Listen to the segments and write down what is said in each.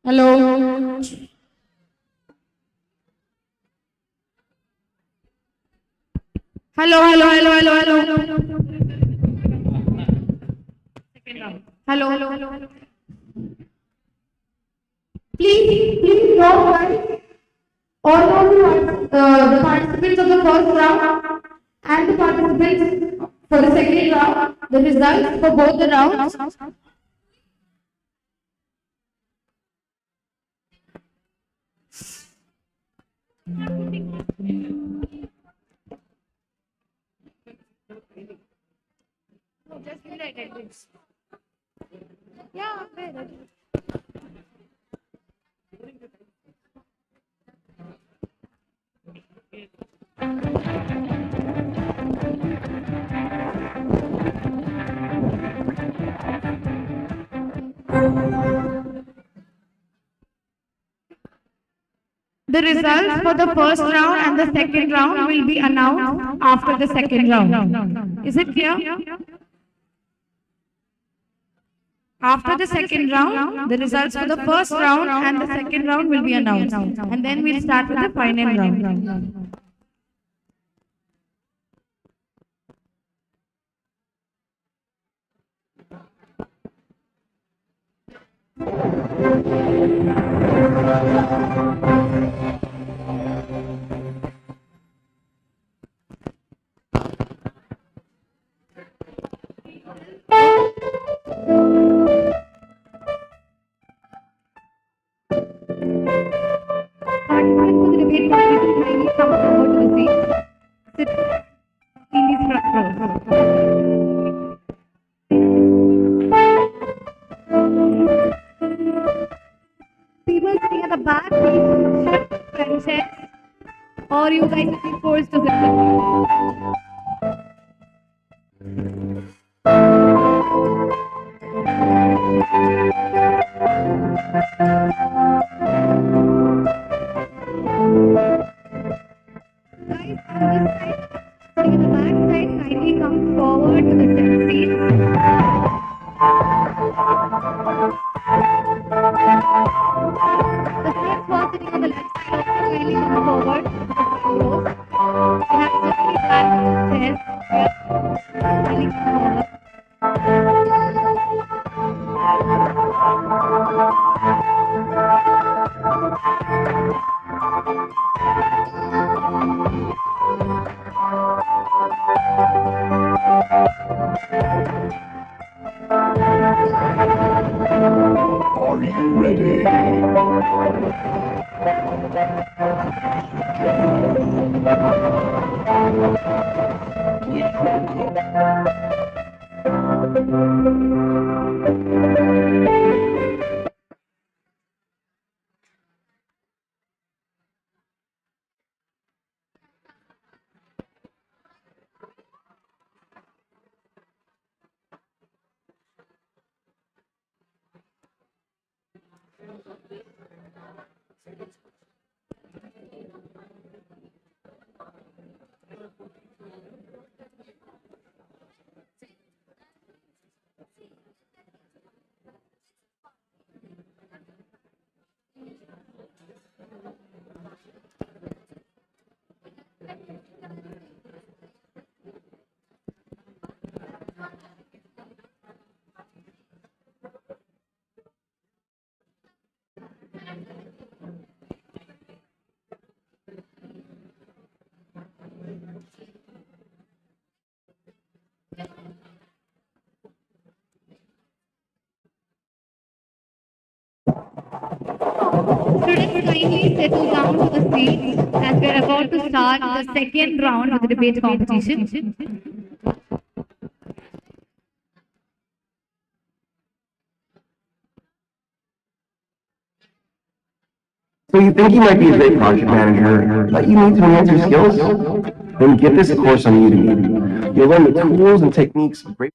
Hello. Hello. Hello. Please note that all the participants of the first round and the participants for the second round, the results for both the rounds. The results for the first round and the second round will be announced after the second round. Is it clear? After the second round, the results for the first round and the second round will be announced. And then we'll start with the final round. Participants for the debate competition kindly come forward to the seat. Sit in these front rows. People sitting at the back, please shift benches, or you guys will be forced to sit. Guys on this side, sitting at the back side, kindly come forward to the seats. The seats who are sitting on the left side also kindly come forward to the front rows. We have so many back chairs here. Kindly come forward. Are you ready? We will go. Students, kindly settle down to the seats as we are about to start the second round of the debate competition. So you think you might be a great project manager, but you need to enhance your skills? Then get this course on Udemy. You'll learn the tools and techniques of great.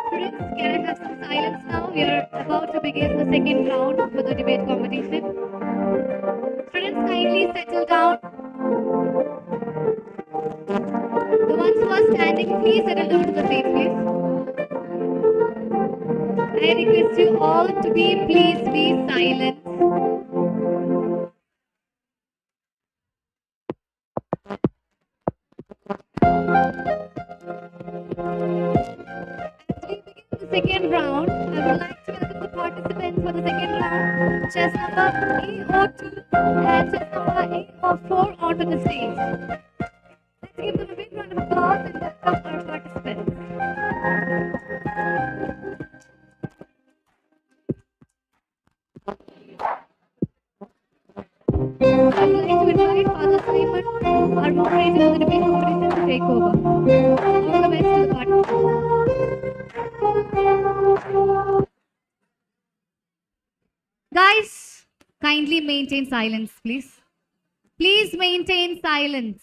Students, can I have some silence now? We are about to begin the second round for the debate competition. Students, kindly settle down. The ones who are standing, please settle down to the seat, please. I request you all to please be silent. As we begin the second round, I would like to welcome the participants for the second round. Chess number AO2 and chess number AO4 onto the stage. Let's give them a big round of applause and welcome our participants. I would like to invite Father Simon, our moderator for the debate competition, to take over. All the best to the participants. Guys, kindly maintain silence, please. Please maintain silence.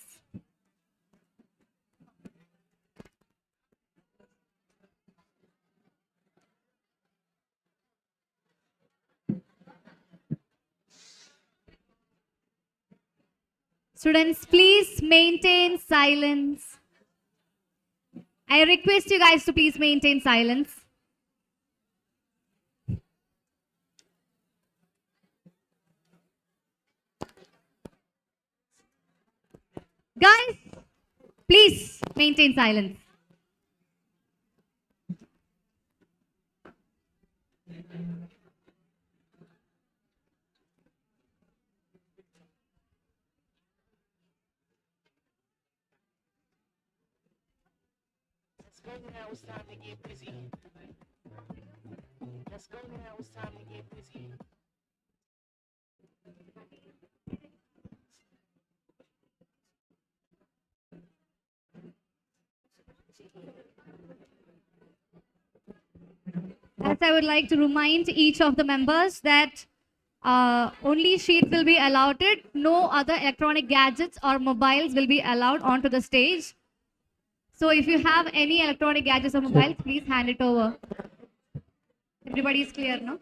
Students, please maintain silence. I request you guys to please maintain silence. Guys, please maintain silence. Let's go now, it's time to get busy. Let's go now, it's time to get busy. As I would like to remind each of the members that only sheets will be allotted, no other electronic gadgets or mobiles will be allowed onto the stage. So if you have any electronic gadgets or mobiles, please hand it over. Everybody is clear, no?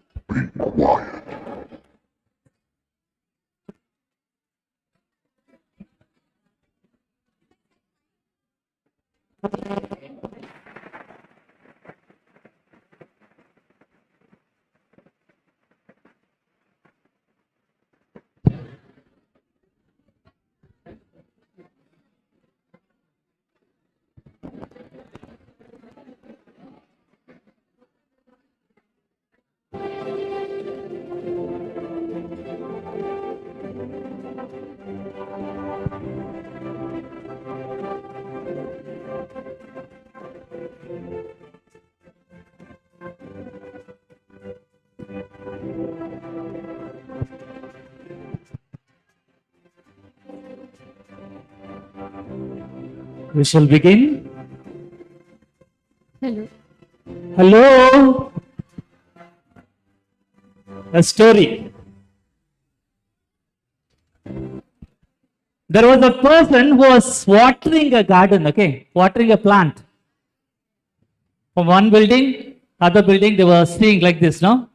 We shall begin. Hello. Hello. A story. There was a person who was watering a garden, okay, watering a plant. From one building, other building, they were seeing like this, no?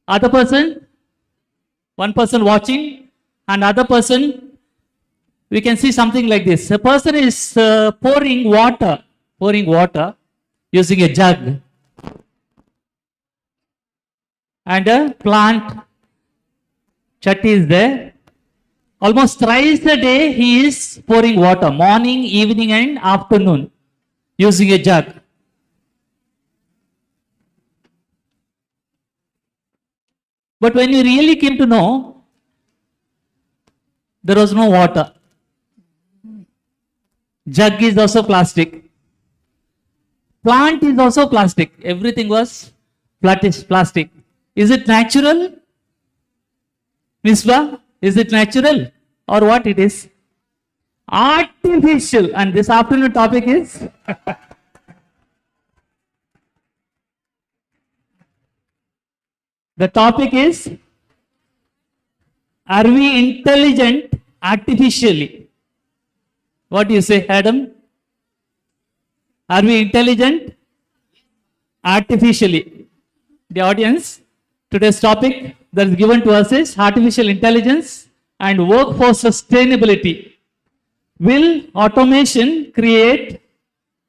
Other person, one person watching, and other person, we can see something like this. A person is pouring water using a jug, and a plant chatti is there. Almost thrice a day, he is pouring water, morning, evening, and afternoon, using a jug. But when you really came to know, there was no water. Jug is also plastic. Plant is also plastic. Everything was plastic. Is it natural? Misbah, is it natural? Or what it is? Artificial. And this afternoon topic is the topic is, are we intelligent artificially? What do you say, Adam? Are we intelligent artificially? The audience, today's topic that is given to us is artificial intelligence and workforce sustainability. Will automation create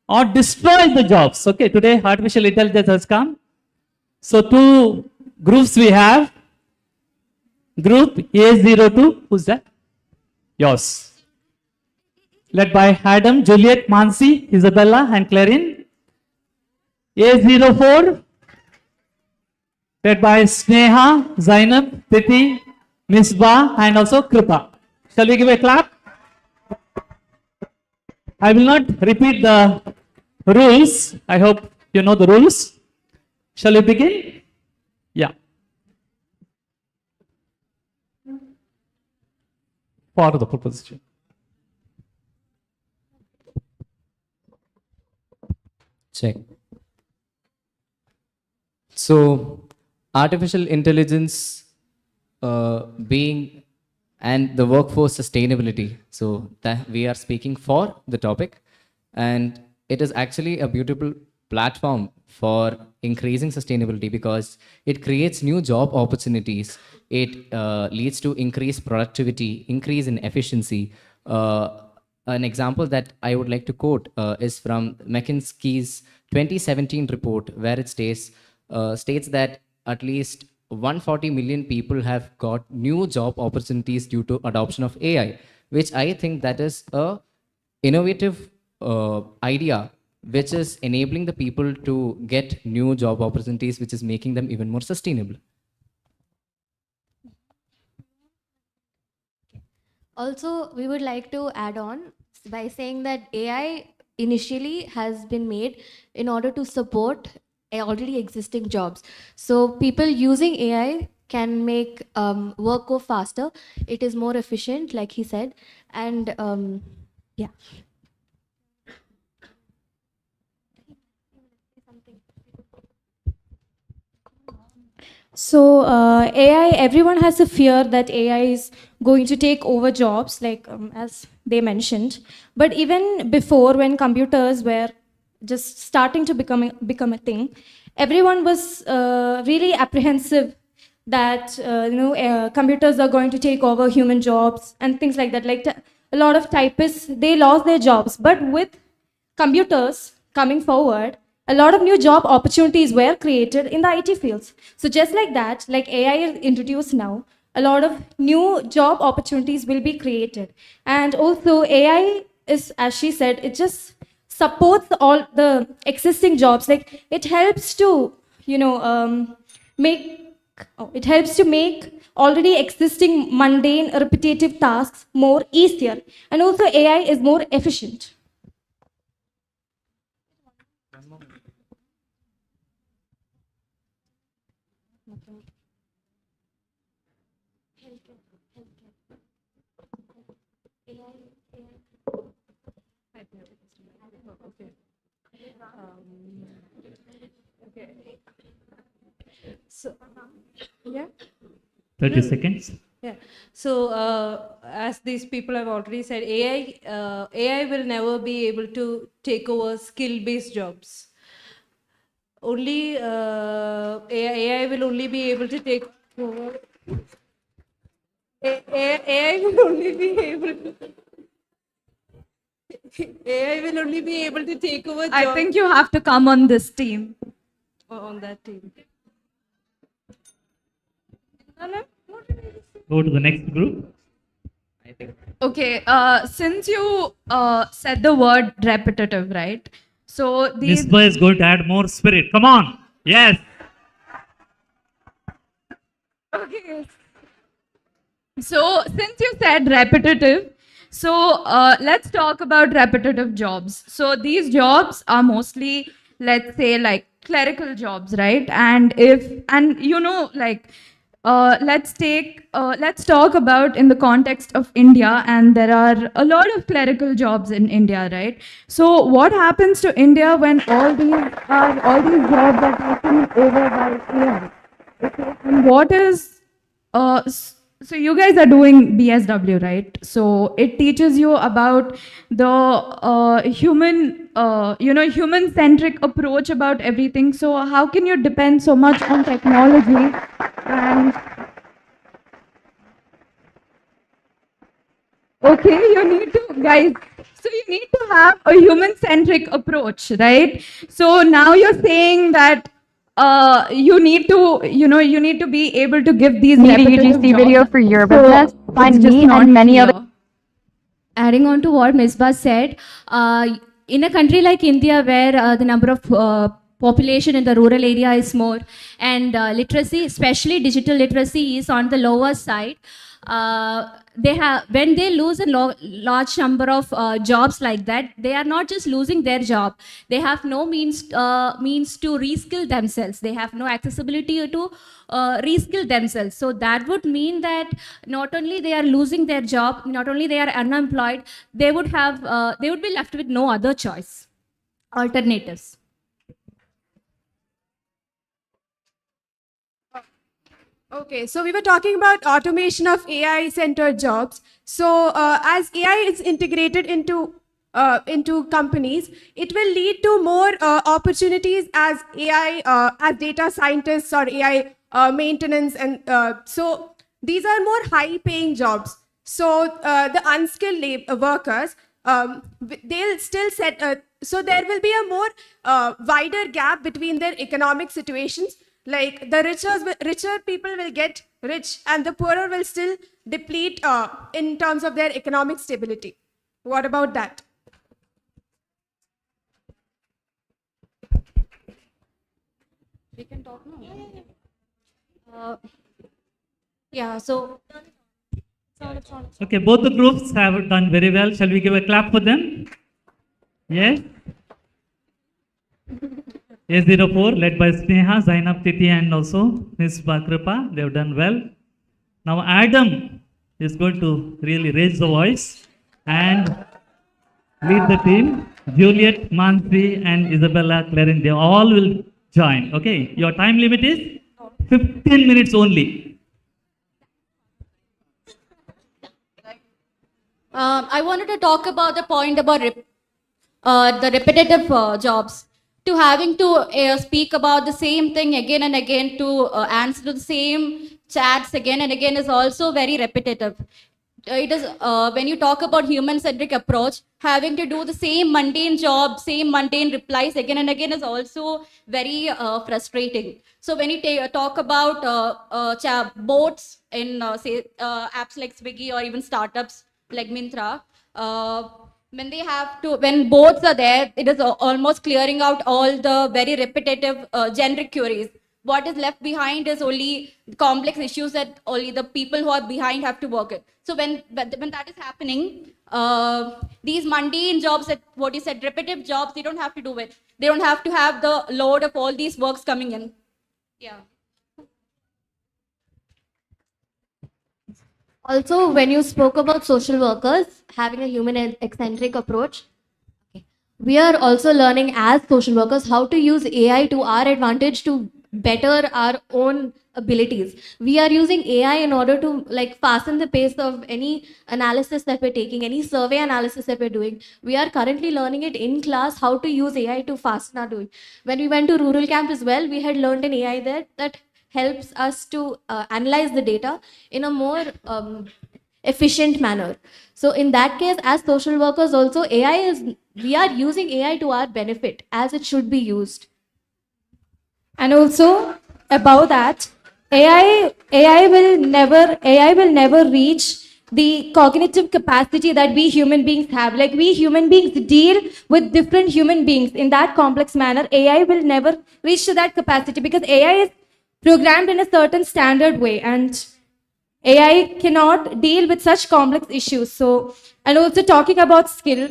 or destroy the jobs? Okay, today artificial intelligence has come. So two groups we have. Group A02, who's that? Yours. Led by Adam, Juliet, Mansi, Isabella, and Clarin. A04, led by Sneha, Zainab, Titi, Misbah, and also Kripa. Shall we give a clap? I will not repeat the rules. I hope you know the rules. Shall we begin? Yeah. For the proposition. Check. So, artificial intelligence being and the workforce sustainability. So, that we are speaking for the topic, and it is actually a beautiful platform for increasing sustainability because it creates new job opportunities. It leads to increased productivity, increase in efficiency. An example that I would like to quote is from McKinsey's 2017 report, where it states that at least 140 million people have got new job opportunities due to adoption of AI, which I think that is a innovative idea, which is enabling the people to get new job opportunities, which is making them even more sustainable. Also, we would like to add on by saying that AI initially has been made in order to support already existing jobs. So people using AI can make work go faster. It is more efficient, like he said, and yeah. So AI, everyone has a fear that AI is going to take over jobs, like as they mentioned. But even before, when computers were just starting to become a thing, everyone was really apprehensive that computers are going to take over human jobs and things like that. Like a lot of typists, they lost their jobs. But with computers coming forward, a lot of new job opportunities were created in the IT fields. So just like that, like AI is introduced now, a lot of new job opportunities will be created. And also AI is, as she said, it just supports all the existing jobs. Like it helps to, make, it helps to make already existing mundane, repetitive tasks more easier. And also AI is more efficient. So, yeah. 30 seconds. Yeah. So, as these people have already said, AI will never be able to take over skill-based jobs. Only AI will only be able to take over. AI will only be able to. AI will only be able to take over jobs. I think you have to come on this team. On that team. Go to the next group. Okay, since you said the word repetitive, right? So these. Nisba is going to add more spirit. Come on. Yes. Okay. So since you said repetitive, so let's talk about repetitive jobs. So these jobs are mostly, let's say, like clerical jobs, right? And like let's talk about in the context of India, and there are a lot of clerical jobs in India, right? So what happens to India when all these jobs are taken over by AI? Okay, and what is so you guys are doing BSW, right? So it teaches you about the human-centric approach about everything. So how can you depend so much on technology? And okay, you need to, guys. So you need to have a human-centric approach, right? So now you're saying that you need to be able to give these Need a repetitive UGC jobs. video for your So business? Find it's just me not and many clear. other. Adding on to what Misbah said, in a country like India, where the number of population in the rural area is more, and literacy, especially digital literacy, is on the lower side. They have when they lose a large number of jobs like that, they are not just losing their job. They have no means to reskill themselves. They have no accessibility to reskill themselves. So that would mean that not only they are losing their job, not only they are unemployed, they would be left with no other choice, alternatives. Okay, so we were talking about automation of AI-centered jobs. So as AI is integrated into companies, it will lead to more opportunities as AI, as data scientists or AI maintenance, and so these are more high-paying jobs. So the unskilled workers, they'll still so there will be a more wider gap between their economic situations. Like the richer people will get rich, and the poorer will still deplete in terms of their economic stability. What about that? We can talk now. Yeah, so. Okay, both the groups have done very well. Shall we give a clap for them? Yes. A04, led by Sneha, Zainab Titi, and also Ms. Bakripa. They have done well. Now Adam is going to really raise the voice and lead the team. Juliet, Mansi, and Isabella Clarin, they all will join. Okay, your time limit is 15 minutes only. I wanted to talk about the point about the repetitive jobs. To having to speak about the same thing again and again, to answer to the same chats again and again is also very repetitive. It is when you talk about human-centric approach, having to do the same mundane job, same mundane replies again and again is also very frustrating. So when you talk about bots in say apps like Swiggy or even startups like Myntra, when bots are there, it is almost clearing out all the very repetitive generic queries. What is left behind is only complex issues that only the people who are behind have to work it. So when that is happening, these mundane jobs, that what you said, repetitive jobs, they don't have to do it. They don't have to have the load of all these works coming in. Yeah. Also, when you spoke about social workers having a human eccentric approach, okay. we are also learning as social workers how to use AI to our advantage to better our own abilities. We are using AI in order to like fasten the pace of any analysis that we're taking, any survey analysis that we're doing. We are currently learning it in class how to use AI to fasten our doing. When we went to rural camp as well, we had learned an AI there that helps us to analyze the data in a more efficient manner. So in that case, as social workers also, we are using AI to our benefit as it should be used. And also above that, AI will never reach the cognitive capacity that we human beings have. Like we human beings deal with different human beings in that complex manner. AI will never reach to that capacity because AI is programmed in a certain standard way, and AI cannot deal with such complex issues. So, and also talking about skill.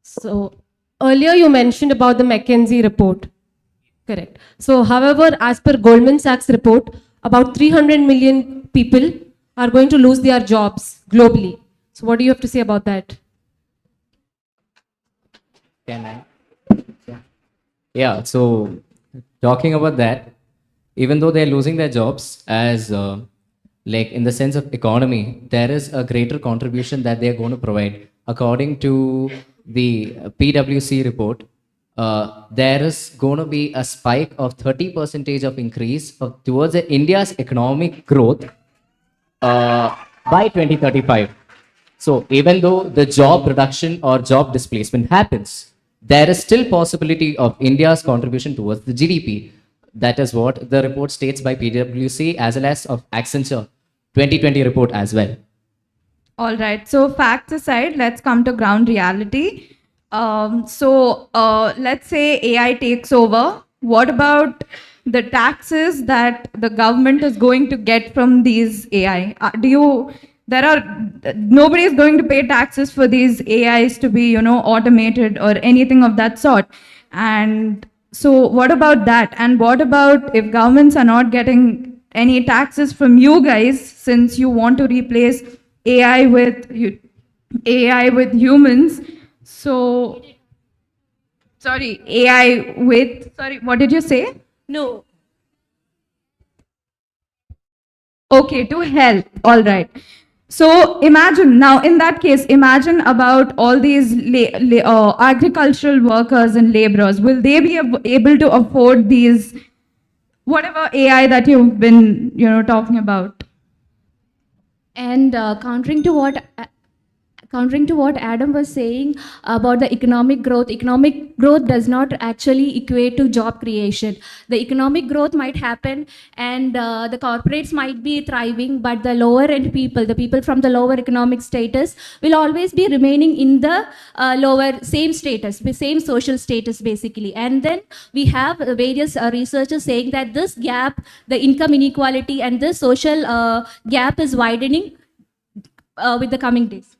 So earlier you mentioned about the McKinsey report. Correct. So, however, as per Goldman Sachs report, about 300 million people are going to lose their jobs globally. So, what do you have to say about that? Can I? Yeah, so talking about that, even though they're losing their jobs, as like in the sense of economy, there is a greater contribution that they're going to provide. According to the PwC report, there is going to be a spike of 30% of increase towards India's economic growth by 2035. So even though the job reduction or job displacement happens, there is still possibility of India's contribution towards the GDP. That is what the report states by PwC as well as of Accenture 2020 report as well. All right. So facts aside, let's come to ground reality. Let's say AI takes over. What about the taxes that the government is going to get from these AI? Nobody is going to pay taxes for these AIs to be, automated or anything of that sort. And so what about that? And what about if governments are not getting any taxes from you guys, since you want to replace AI with humans? So, what did you say? No. Okay, to help. All right. So imagine now, in that case, imagine about all these agricultural workers and laborers. Will they be able to afford these, whatever AI that you've been, talking about? And countering to what Adam was saying about the economic growth does not actually equate to job creation. The economic growth might happen and the corporates might be thriving, but the lower end people, the people from the lower economic status, will always be remaining in the same status, same social status basically. And then we have various researchers saying that this gap, the income inequality and this social gap is widening with the coming days.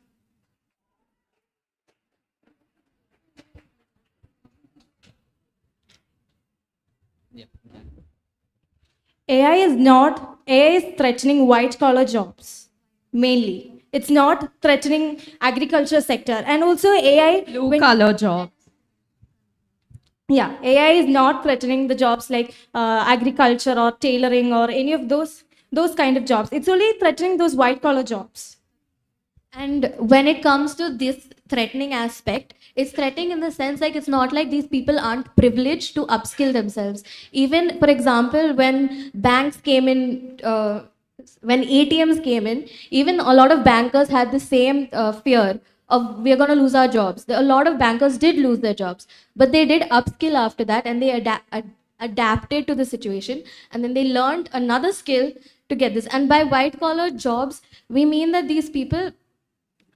AI is threatening white collar jobs mainly. It's not threatening agriculture sector, and also AI Blue collar jobs. Yeah, AI is not threatening the jobs like agriculture or tailoring or any of those kind of jobs. It's only threatening those white collar jobs. And when it comes to this threatening aspect, it's threatening in the sense like it's not like these people aren't privileged to upskill themselves. Even, for example, when banks came in, when ATMs came in, even a lot of bankers had the same fear of we're going to lose our jobs. A lot of bankers did lose their jobs, but they did upskill after that and they adapted to the situation, and then they learned another skill to get this. And by white collar jobs, we mean that these people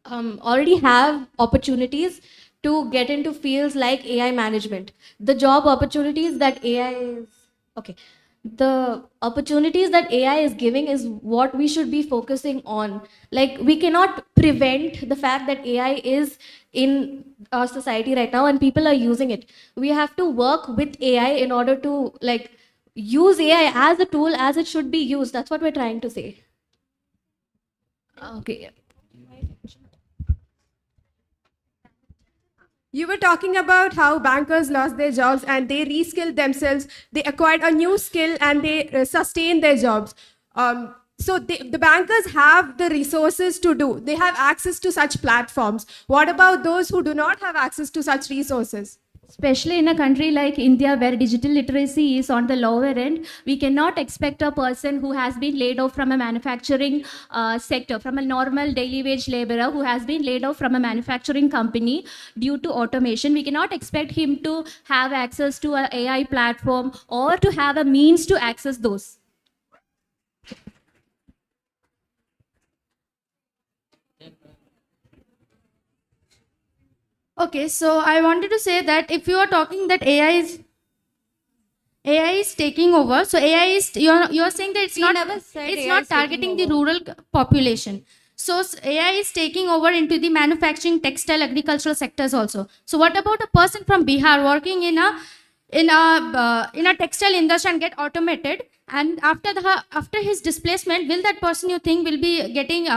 already have opportunities to get into fields like AI management. The job opportunities that AI is, okay, the opportunities that AI is giving is what we should be focusing on. Like, we cannot prevent the fact that AI is in our society right now and people are using it. We have to work with AI in order to like use AI as a tool as it should be used. That's what we're trying to say. Okay. You were talking about how bankers lost their jobs and they reskilled themselves. They acquired a new skill and they sustained their jobs. So the bankers have the resources to do. They have access to such platforms. What about those who do not have access to such resources? Especially in a country like India where digital literacy is on the lower end, we cannot expect a person who has been laid off from a manufacturing sector, from a normal daily wage laborer who has been laid off from a manufacturing company due to automation. We cannot expect him to have access to an AI platform or to have a means to access those. Okay, so I wanted to say that if you are talking that AI is taking over, so AI is you're saying that it's not targeting the rural population. So AI is taking over into the manufacturing, textile, agricultural sectors also. So what about a person from Bihar working in a textile industry and get automated, and after his displacement, will that person, you think, will be getting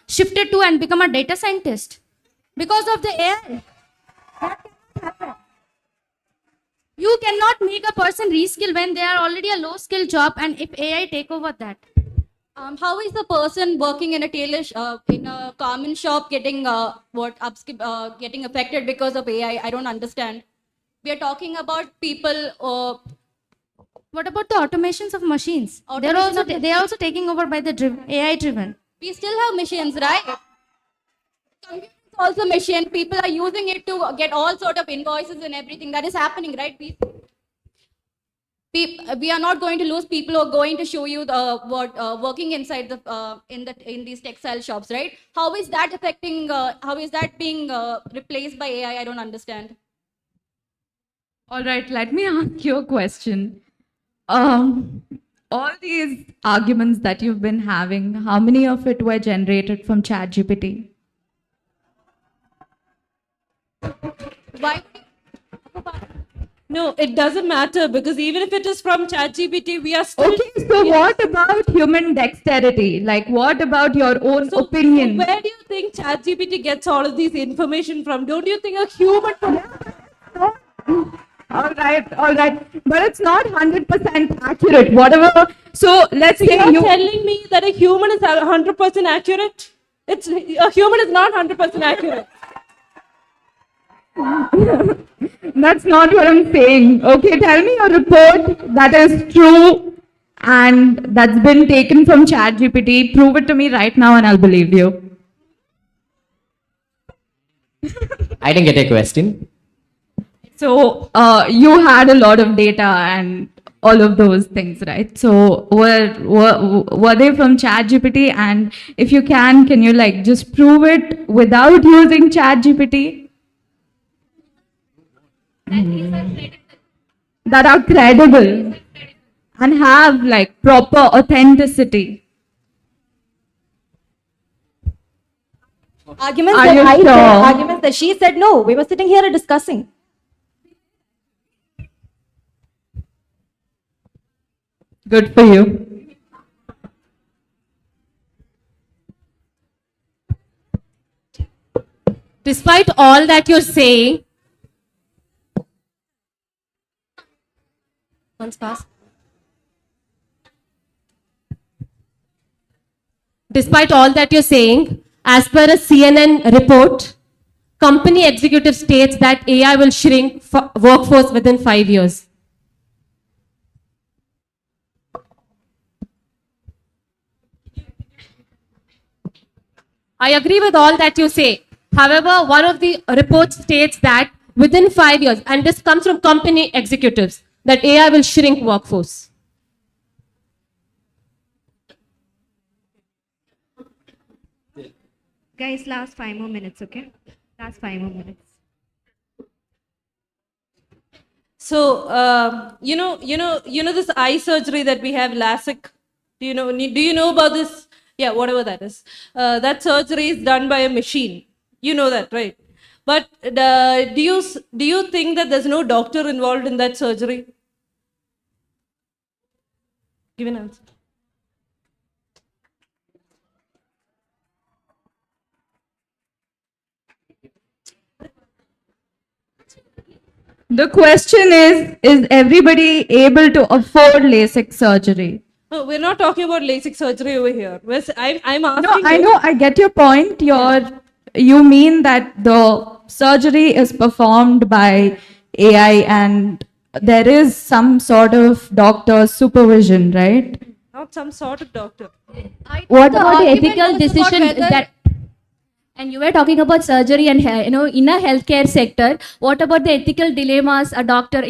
shifted to and become a data scientist because of the AI? You cannot make a person reskill when they are already a low skill job, and if AI take over that. How is the person working in a in a common shop getting getting affected because of AI? I don't understand. We are talking about people. What about the automations of machines? They are also taking over by the AI driven. We still have machines, right? Computer is also machine. People are using it to get all sort of invoices and everything. That is happening, right? We are not going to lose people who are going to show you working inside in these textile shops, right? How is that affecting? How is that being replaced by AI? I don't understand. All right, let me ask you a question. All these arguments that you've been having, how many of it were generated from ChatGPT? Why? No, it doesn't matter because even if it is from ChatGPT, we are still. Okay, so what about human dexterity? Like, what about your own opinion? So where do you think ChatGPT gets all of these information from? Don't you think a human? All right. But it's not 100% accurate. Whatever. So let's say you're telling me that a human is 100% accurate? A human is not 100% accurate. That's not what I'm saying. Okay, tell me a report that is true and that's been taken from ChatGPT. Prove it to me right now and I'll believe you. I didn't get a question. So you had a lot of data and all of those things, right? So were they from ChatGPT? And if you can you like just prove it without using ChatGPT? That are credible and have like proper authenticity. Arguments Are that you I sure? said, arguments that she said, no, we were sitting here and discussing. Good for you. Despite all that you're saying, once pass. Despite all that you're saying, as per a CNN report, company executive states that AI will shrink workforce within 5 years. I agree with all that you say. However, one of the reports states that within 5 years, and this comes from company executives, that AI will shrink workforce. Guys, last 5 more minutes, okay? Last 5 more minutes. So, this eye surgery that we have, LASIK. Do you know about this? Yeah, whatever that is. That surgery is done by a machine. You know that, right? But do you think that there's no doctor involved in that surgery? Give an answer. The question is everybody able to afford LASIK surgery? No, we're not talking about LASIK surgery over here. I'm asking No, I you. know, I get your point. You mean that the surgery is performed by AI and there is some sort of doctor supervision, right? Not some sort of doctor. What The about the argument ethical goes about decision whether- that? And you were talking about surgery and in a healthcare sector. What about the ethical dilemmas a doctor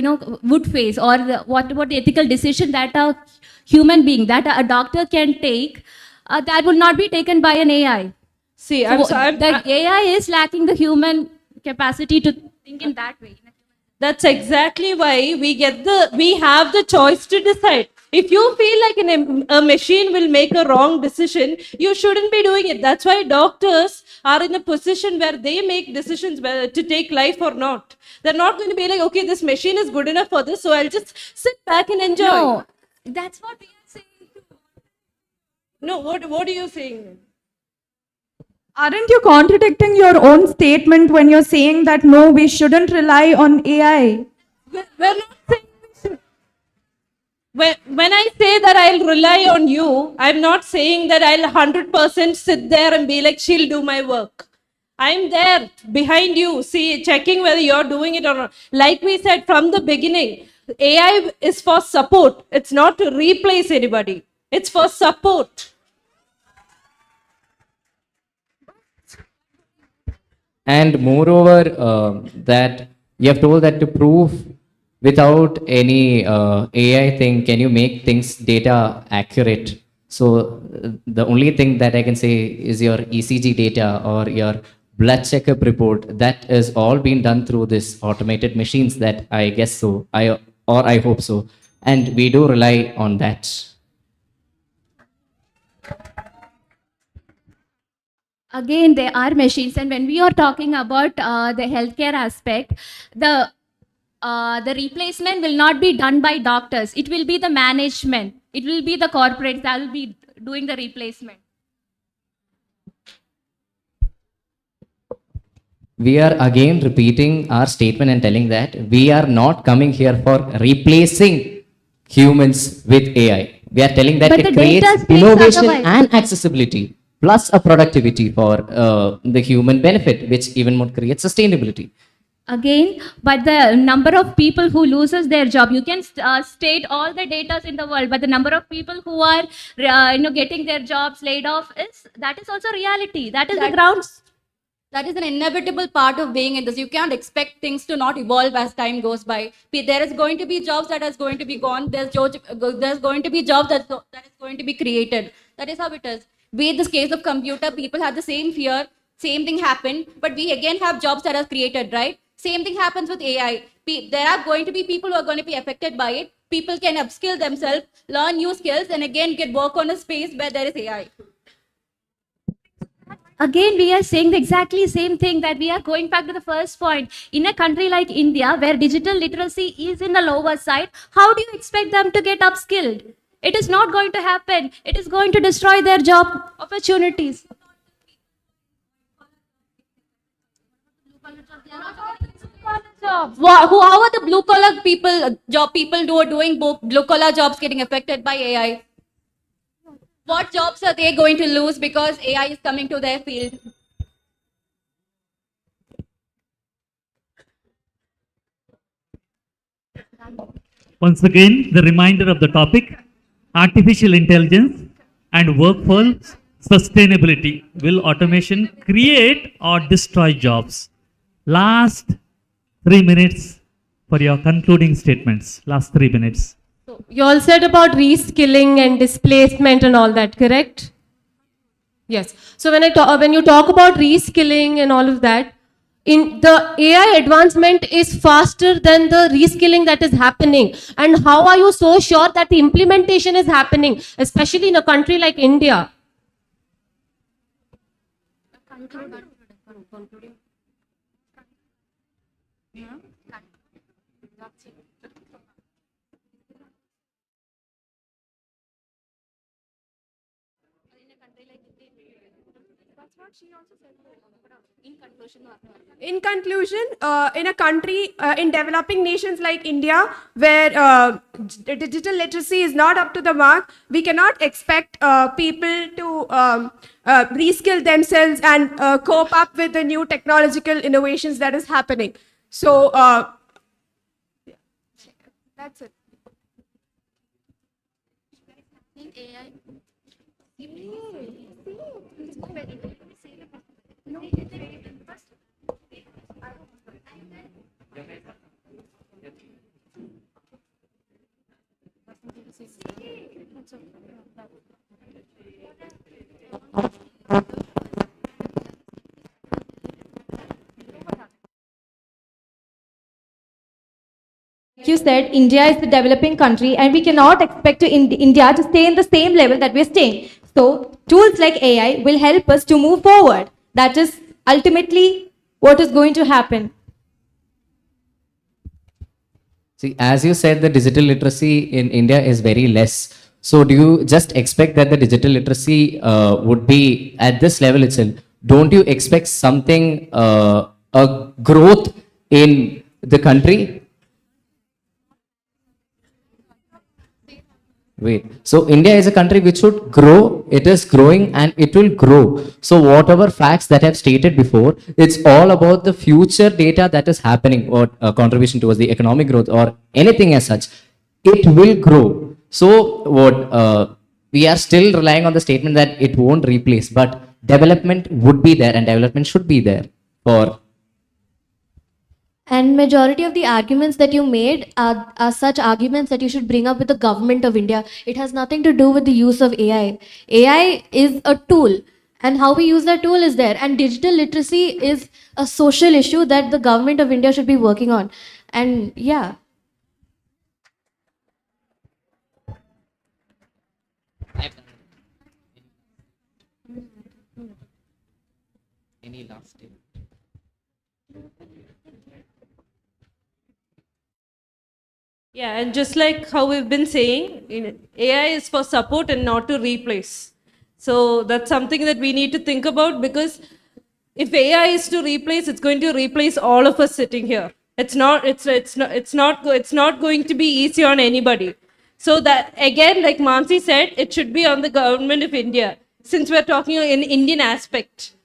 would face, or what about the ethical decision that a human being, that a doctor can take, that will not be taken by an AI? See, The AI is lacking the human capacity to think in that way. That's exactly why we have the choice to decide. If you feel like a machine will make a wrong decision, you shouldn't be doing it. That's why doctors are in a position where they make decisions whether to take life or not. They're not going to be like, okay, this machine is good enough for this, so I'll just sit back and enjoy. No, that's what we are saying. No, what are you saying? Aren't you contradicting your own statement when you're saying that no, we shouldn't rely on AI? We're not saying we should. When I say that I'll rely on you, I'm not saying that I'll 100% sit there and be like, she'll do my work. I'm there behind you, checking whether you're doing it or not. Like we said from the beginning, AI is for support. It's not to replace anybody. It's for support. And moreover, that you have told that to prove without any AI thing, can you make things data accurate? So the only thing that I can say is your ECG data or your blood checkup report, that is all being done through this automated machines that I guess so, I hope so. And we do rely on that. Again, there are machines, and when we are talking about the healthcare aspect, the replacement will not be done by doctors. It will be the management. It will be the corporates that will be doing the replacement. We are again repeating our statement and telling that we are not coming here for replacing humans with AI. We are telling that But it the creates data speaks innovation otherwise. and accessibility plus a productivity for the human benefit, which even more creates sustainability. Again, but the number of people who loses their job, you can state all the data in the world, but the number of people who are getting their jobs laid off is also reality. That is the grounds. That is an inevitable part of being in this. You can't expect things to not evolve as time goes by. There is going to be jobs that is going to be gone. There's going to be jobs that is going to be created. That is how it is. Be it this case of computer, people had the same fear, same thing happened, but we again have jobs that are created, right? Same thing happens with AI. There are going to be people who are going to be affected by it. People can upskill themselves, learn new skills, and again get work on a space where there is AI. Again, we are saying the exactly same thing, that we are going back to the first point. In a country like India, where digital literacy is in the lower side, how do you expect them to get upskilled? It is not going to happen. It is going to destroy their job opportunities. How are the blue collar people who are doing blue collar jobs getting affected by AI? What jobs are they going to lose because AI is coming to their field? Once again, the reminder of the topic, artificial intelligence and workforce sustainability. Will automation create or destroy jobs? Last 3 minutes for your concluding statements. Last 3 minutes. You all said about reskilling and displacement and all that, correct? Yes. So when you talk about reskilling and all of that, in the AI advancement is faster than the reskilling that is happening. And how are you so sure that the implementation is happening, especially in a country like India? In conclusion, in a country, in developing nations like India, where digital literacy is not up to the mark, we cannot expect people to reskill themselves and cope up with the new technological innovations that is happening. So, that's it. Like you said, India is the developing country, and we cannot expect India to stay in the same level that we're staying. So, tools like AI will help us to move forward. That is ultimately what is going to happen. See, as you said, the digital literacy in India is very less. So, do you just expect that the digital literacy would be at this level itself? Don't you expect something, a growth in the country? Wait, so India is a country which should grow, it is growing and it will grow. So whatever facts that I've stated before, it's all about the future data that is happening or contribution towards the economic growth or anything as such. It will grow. So what we are still relying on the statement that it won't replace, but development would be there and development should be there for. And majority of the arguments that you made are such arguments that you should bring up with the government of India. It has nothing to do with the use of AI. AI is a tool, and how we use that tool is there. And digital literacy is a social issue that the government of India should be working on. And yeah. Any last statement? Yeah, and just like how we've been saying, AI is for support and not to replace. So that's something that we need to think about, because if AI is to replace, it's going to replace all of us sitting here. It's not going to be easy on anybody. So that again, like Mansi said, it should be on the government of India. Since we're talking in Indian aspect,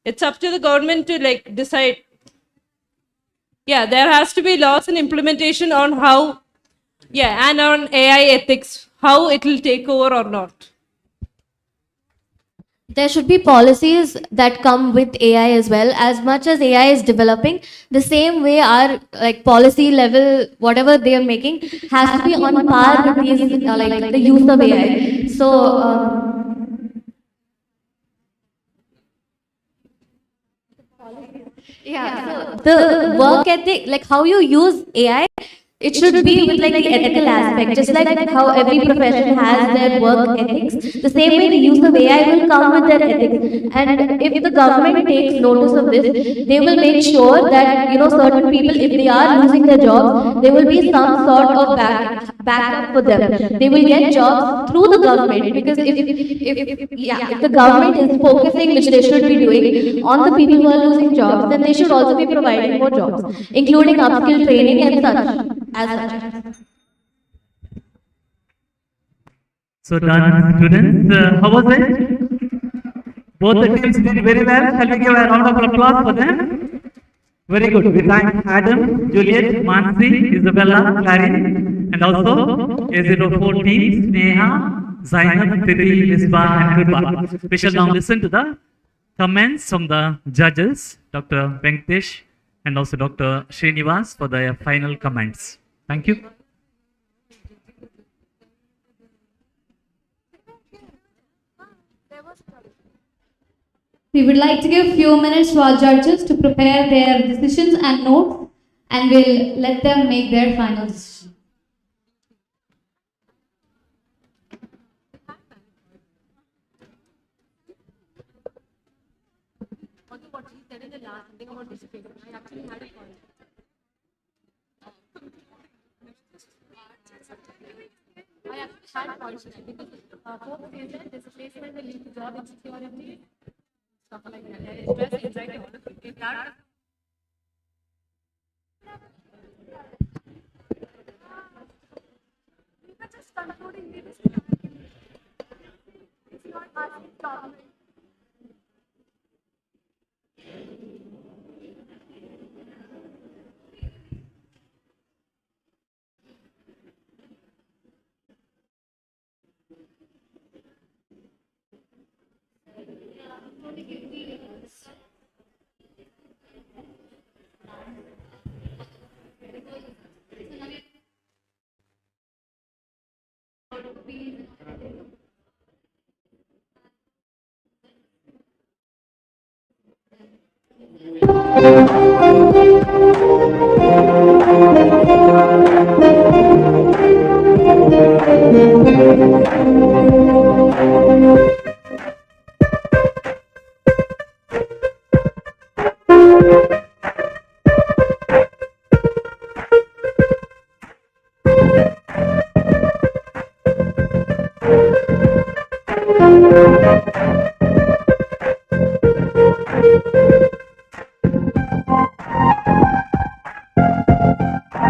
it's up to the government to like decide. Yeah, there has to be laws and implementation on how. Yeah, and on AI ethics, how it will take over or not. There should be policies that come with AI as well. As much as AI is developing, the same way our like policy level, whatever they are making, has to be on par with these like the use of AI. So. Yeah, so the work ethic, like how you use AI, it should be with like the ethical aspect, just like how every profession has their work ethics. The same way the use of AI will come with their ethics. And if the government takes notice of this, they will make sure that certain people, if they are losing their jobs, there will be some sort of backup for them. They will get jobs through the government, because if the government is focusing, which they should be doing, on the people who are losing jobs, then they should also be providing more jobs, including upskill training and such. So done, students. How was it? Both the teams did very well. Shall we give a round of applause for them? Very good. We thank Adam, Juliet, Mansi, Isabella, Clary, and also A04 teams, Neha, Zainab, Titi, Misbah, and Kirpa. We shall now listen to the comments from the judges, Dr. Venkatesh and also Dr. Srinivas, for their final comments. Thank you. We would like to give few minutes to our judges to prepare their decisions and notes, and we'll let them make their final decision. stuff like that. Stress, anxiety, all of it. If that just concluding this. It's not asking government.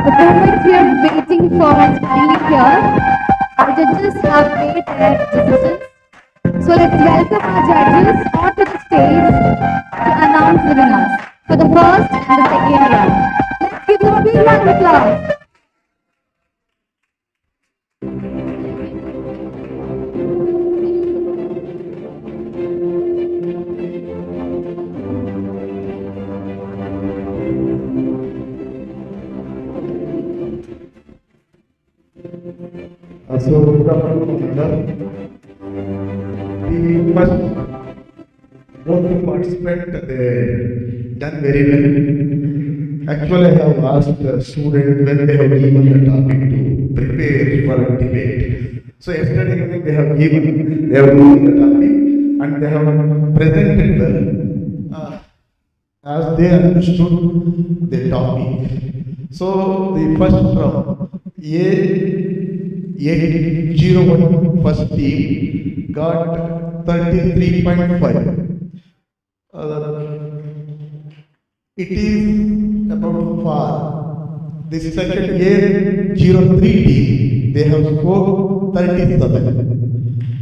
The moment we are waiting for is finally here. Our judges have made their decisions. So let's welcome our judges onto the stage to announce the winners for the first and the second round. Let's give them a big round of applause. So, good afternoon, madam. The first both the participants they done very well. Actually, I have asked the student when they have given the topic to prepare for a debate. So yesterday evening they have given the topic and they have presented well as they understood the topic. So the first round, A01 first team got 33.5. It is about far. The second A03 team, they have scored 37.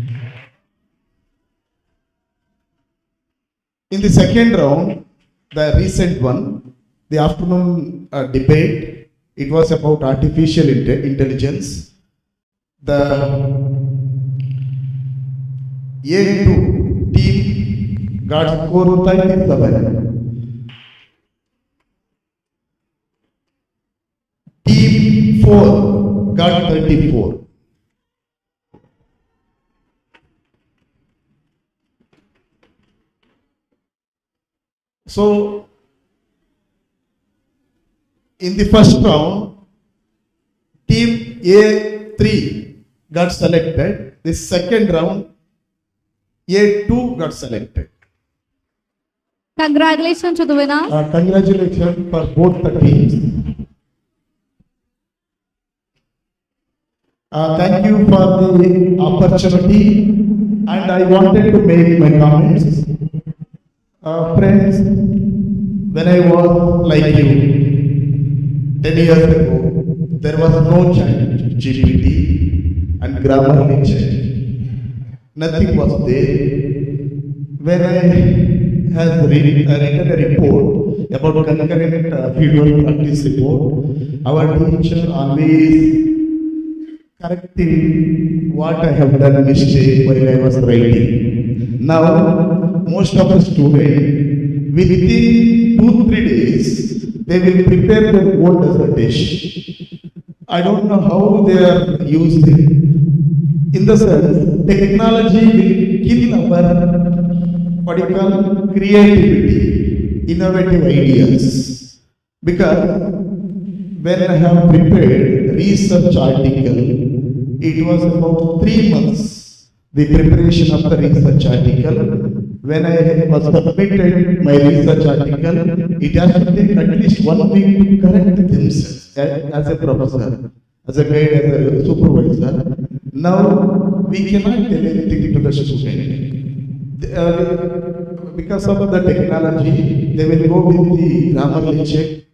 In the second round, the recent one, the afternoon debate, it was about artificial intelligence. The A2 team got score 37. Team 4 got 34. So, in the first round, team A3 got selected. The second round, A2 got selected. Congratulations to the winners. Congratulations for both the teams. Thank you for the opportunity, and I wanted to make my comments. Friends, when I was like you, 10 years ago, there was no chat GPT and grammar check. Nothing was there. When I have written a report about concurrent video practice report, our teacher always correcting what I have done mistake while I was writing. Now, most of the students, within 2-3 days, they will prepare their own dissertation. I don't know how they are using. In the sense, technology will kill our what you call creativity, innovative ideas. Because when I have prepared research article, it was about 3 months, the preparation of the research article. When I was submitted my research article, it has to take at least 1 week to correct themselves as a professor, as a guide, as a supervisor. Now, we cannot tell anything to the student. because of the technology, they will go with the grammar check,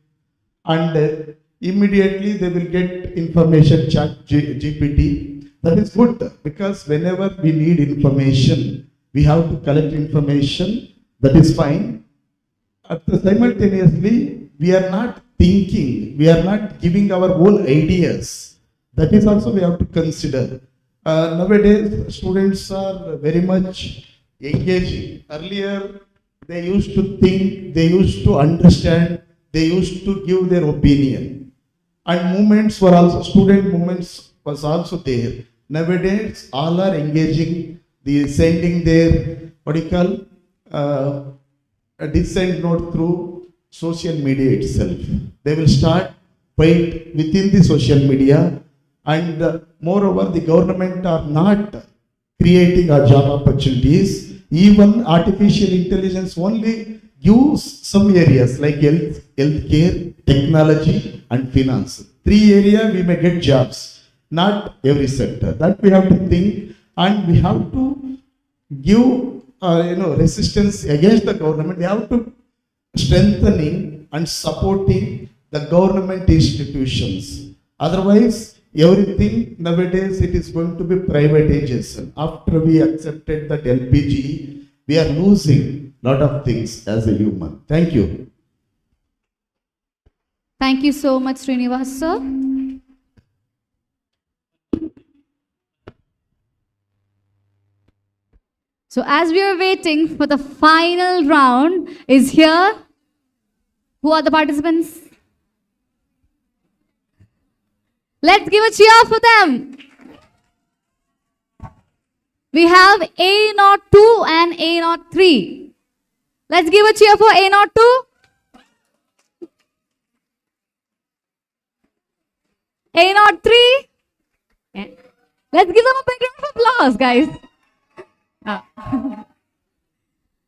and immediately they will get information chat GPT. That is good, because whenever we need information, we have to collect information. That is fine. At the simultaneously, we are not thinking, we are not giving our own ideas. That is also we have to consider. Nowadays, students are very much engaging. Earlier, they used to think, they used to understand, they used to give their opinion. And movements were also, student movements was also there. Nowadays, all are engaging, the sending their, what do you call, a dissent note through social media itself. They will start fight within the social media, and moreover, the government are not creating our job opportunities. Even artificial intelligence only gives some areas like healthcare, technology, and finance. 3 areas we may get jobs, not every sector. That we have to think, and we have to give resistance against the government. We have to strengthening and supporting the government institutions. Otherwise, everything nowadays it is going to be privatization. After we accepted that LPG, we are losing lot of things as a human. Thank you. Thank you so much, Srinivas sir. So as we are waiting for the final round is here. Who are the participants? Let's give a cheer for them. We have A02 and A03. Let's give a cheer for A02. A03. Let's give them a big round of applause, guys.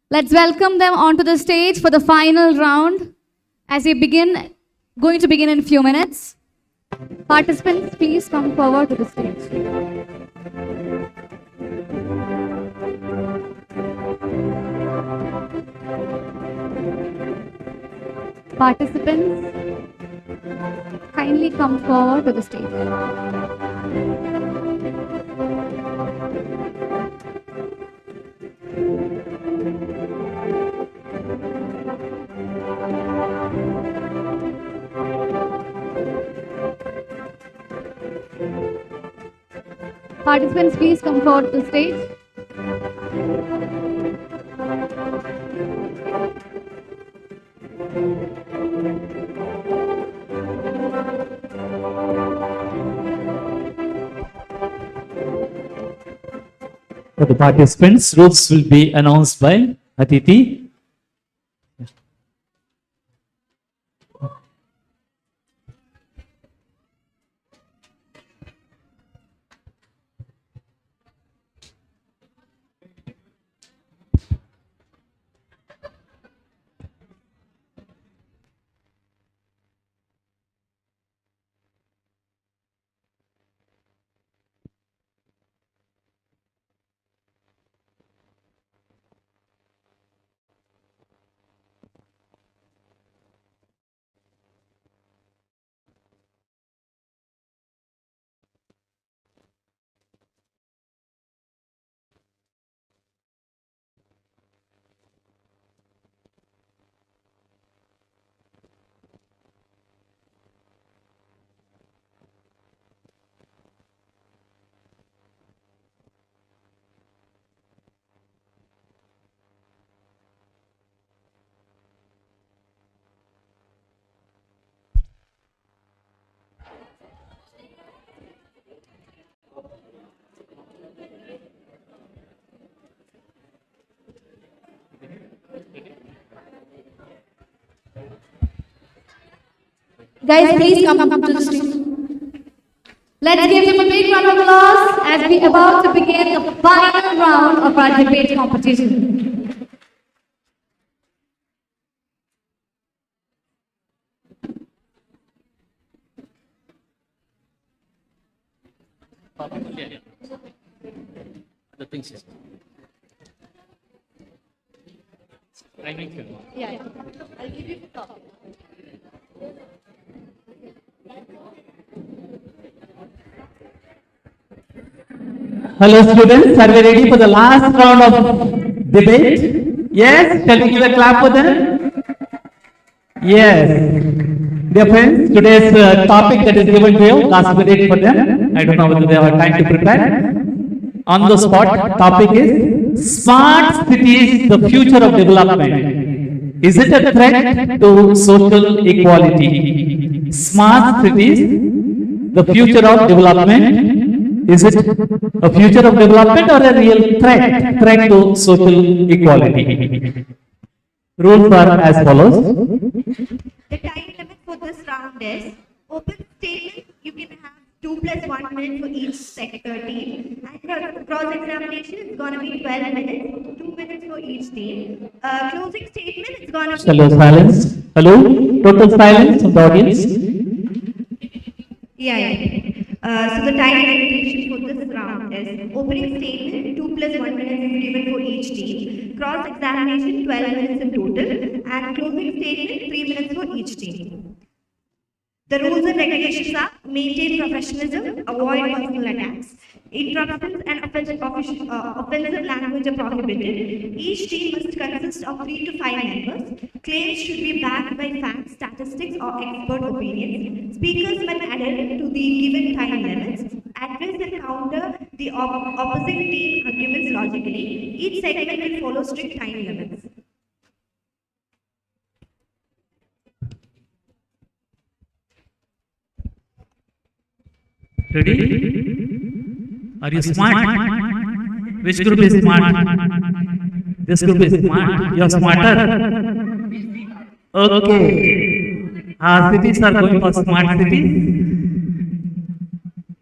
Let's welcome them onto the stage for the final round as we going to begin in a few minutes. Participants, please come forward to the stage. Participants, kindly come forward to the stage. Participants, please come forward to the stage. For the participants, rules will be announced by Aditi. Guys, please come to the stage. Let's give them a big round of applause as we are about to begin the final round of our debate competition. The things is. Yeah. I'll give you the topic. Hello students, are we ready for the last round of debate? Yes, shall we give a clap for them? Yes. Dear friends, today's topic that is given to you, last minute for them. I don't know whether they have time to prepare. On the spot, topic is smart cities, the future of development. Is it a threat to social equality? Smart cities, the future of development. Is it a future of development or a real threat to social equality? Rules are as follows. The time limit for this round is open statement. You can have 2 plus 1 minute for each team. And cross examination is going to be 12 minutes, 2 minutes for each team. Closing statement is going to be. Hello, silence. Hello, total silence of the audience. Yeah. So the time limitation for this round is opening statement, 2 plus 1 minute is given for each team. Cross examination, 12 minutes in total. And closing statement, 3 minutes for each team. The rules and regulations are maintain professionalism, avoid personal attacks, interruptions and offensive language are prohibited. Each team must consist of 3 to 5 members. Claims should be backed by facts, statistics or expert opinions. Speakers must adhere to the given time limits. Address and counter the opposing team arguments logically. Each segment will follow strict time limits. Ready? Are you smart? Which group is smart? This group is smart. You are smarter. Okay. Our cities are going for smart cities.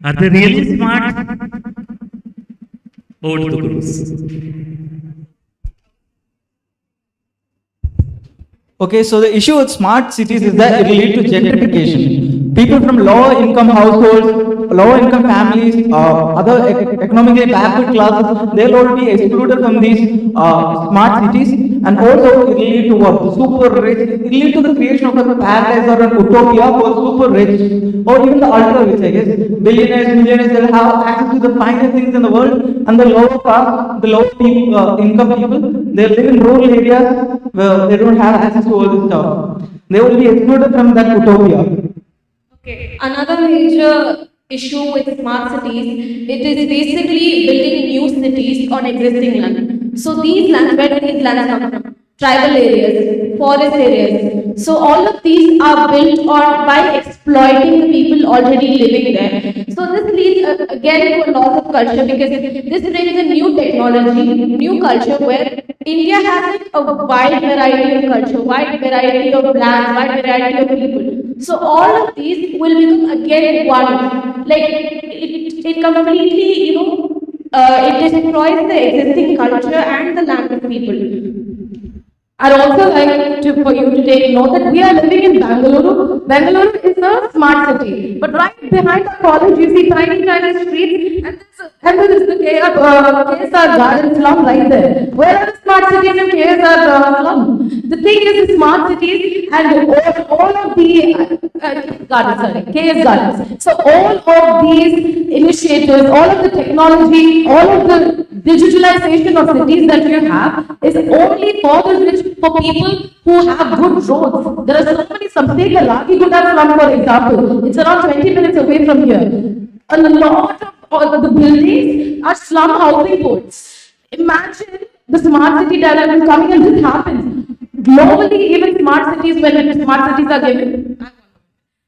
Are they really smart? Over to the groups. Okay, so the issue with smart cities is that it will lead to gentrification. People from lower income households, lower income families, other economically backward classes, they'll all be excluded from these smart cities, and also it will lead to what? The super rich. It will lead to the creation of a paradise or an utopia for super rich, or even the ultra rich, I guess. Billionaires, millionaires, they'll have access to the finest things in the world, and the lower class, the lower income people, they live in rural areas where they don't have access to all this stuff. They will be excluded from that utopia. Okay. Another major issue with smart cities, it is basically building new cities on existing land. So these lands, where do these lands come from? Tribal areas, forest areas. So all of these are built on by exploiting the people already living there. So this leads again to a loss of culture, because this brings a new technology, new culture, where India has a wide variety of culture, wide variety of lands, wide variety of people. So all of these will become again one. Like it completely, it destroys the existing culture and the land of people. I'd also like for you to take note that we are living in Bangalore. Bangalore is a smart city, but right behind the college you see tiny, tiny streets, and there is the KSR Garden slum right there. Where are the smart cities and KSR slum? The thing is, the smart cities and all of the KS Gardens. So all of these initiatives, all of the technology, all of the digitalization of cities that you have is only for the rich, for people who have good roads. There are so many, take the Lagiguda slum for example. It's around 20 minutes away from here. A lot of the buildings are slum housing boards. Imagine the smart city development coming, and this happens. Globally, even smart cities, when smart cities are given,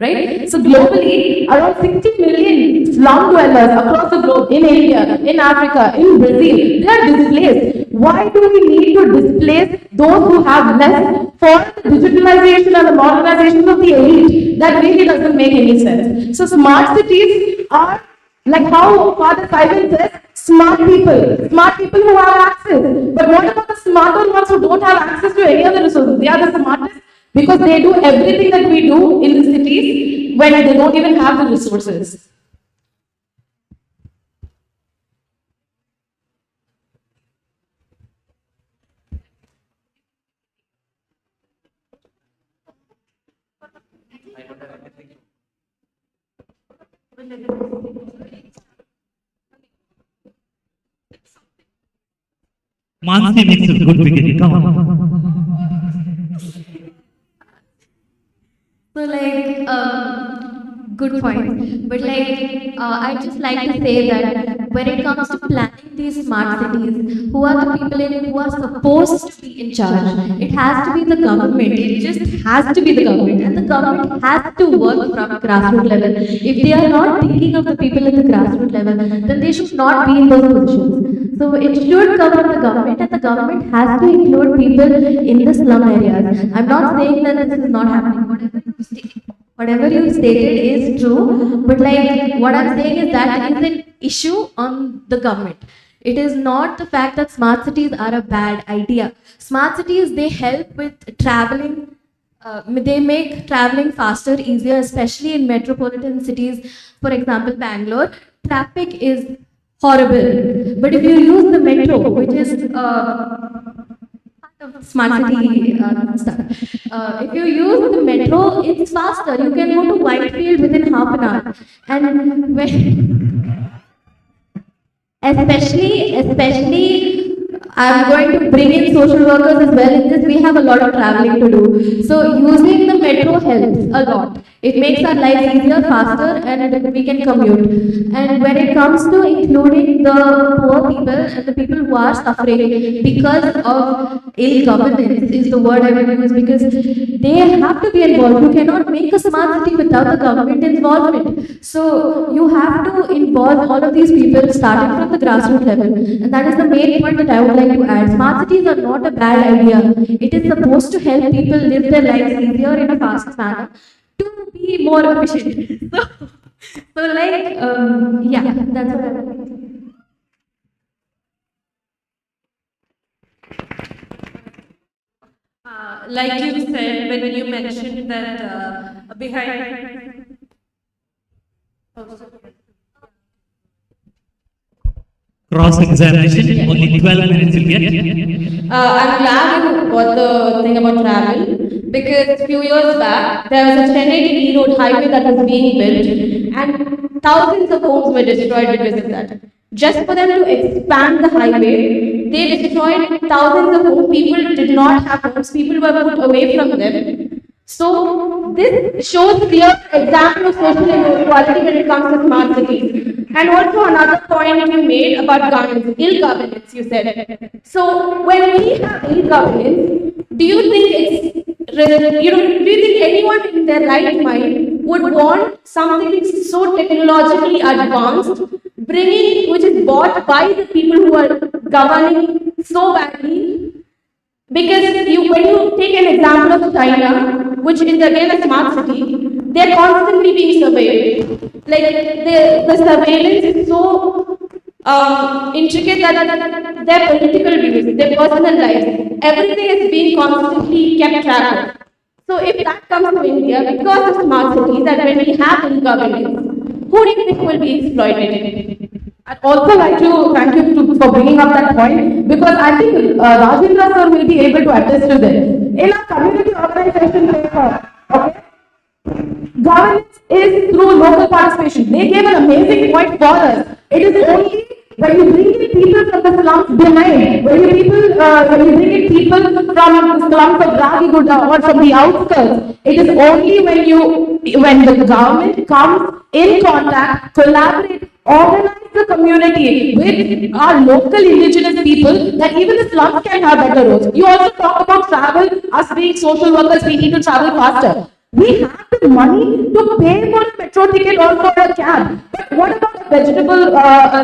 right? So globally, around 60 million slum dwellers across the globe, in India, in Africa, in Brazil, they are displaced. Why do we need to displace those who have less for the digitalization and the modernization of the elite? That really doesn't make any sense. So smart cities are, like how Father Simon says, smart people who have access. But what about the smarter ones who don't have access to any other resources? They are the smartest because they do everything that we do in the cities when they don't even have the resources. Mansi makes a good beginning. Come on. So good point. But I just like to say that when it comes to planning these smart cities, who are the people who are supposed to be in charge? It has to be the government. It just has to be the government, and the government has to work from grassroots level. If they are not thinking of the people at the grassroots level, then they should not be in those positions. So it should cover the government, and the government has to include people in the slum areas. I'm not saying that this is not happening. Whatever you stated is true, but what I'm saying is that is an issue on the government. It is not the fact that smart cities are a bad idea. Smart cities, they help with traveling. They make traveling faster, easier, especially in metropolitan cities. For example, Bangalore, traffic is horrible. But if you use the metro, which is smart city stuff. If you use the metro, it's faster. You can go to Whitefield within half an hour. And especially, I'm going to bring in social workers as well in this. We have a lot of traveling to do. So using the metro helps a lot. It makes our lives easier, faster, and we can commute. And when it comes to including the poor people and the people who are suffering because of ill governance is the word I will use, because they have to be involved. You cannot make a smart city without the government involvement. So you have to involve all of these people starting from the grassroots level. And that is the main point that I would like to add. Smart cities are not a bad idea. It is supposed to help people live their lives easier in a fast manner, to be more efficient. Yeah, that's what I would like you said, when you mentioned that behind. Cross-examination, only 12 minutes will get. I'm glad you got the thing about travel, because a few years back there was a Chennai road highway that was being built, and thousands of homes were destroyed because of that. Just for them to expand the highway, they destroyed thousands of homes. People did not have homes. People were put away from them. So this shows clear example of social inequality when it comes to smart cities. And also another point you made about governance, ill governance, you said. So when we have ill governance, do you think do you think anyone in their right mind would want something so technologically advanced, which is bought by the people who are governing so badly? Because when you take an example of China, which is again a smart city, they're constantly being surveilled. The surveillance is so intricate that their political views, their personal lives, everything is being constantly kept track of. So if that comes to India, because of smart cities, and when we have governance, who do you think will be exploited? I'd also like to thank you for bringing up that point, because I think Rajendra sir will be able to attest to this. In our community organization paper, okay, governance is through local participation. They gave an amazing point for us. It is only when you bring in people from the slums behind, when you bring in people from the slums of Ragiguda or from the outskirts, it is only when the government comes in contact, collaborate, organize the community with our local indigenous people, that even the slums can have better roads. You also talk about travel, us being social workers, we need to travel faster. We have the money to pay for a metro ticket or for a cab. But what about a vegetable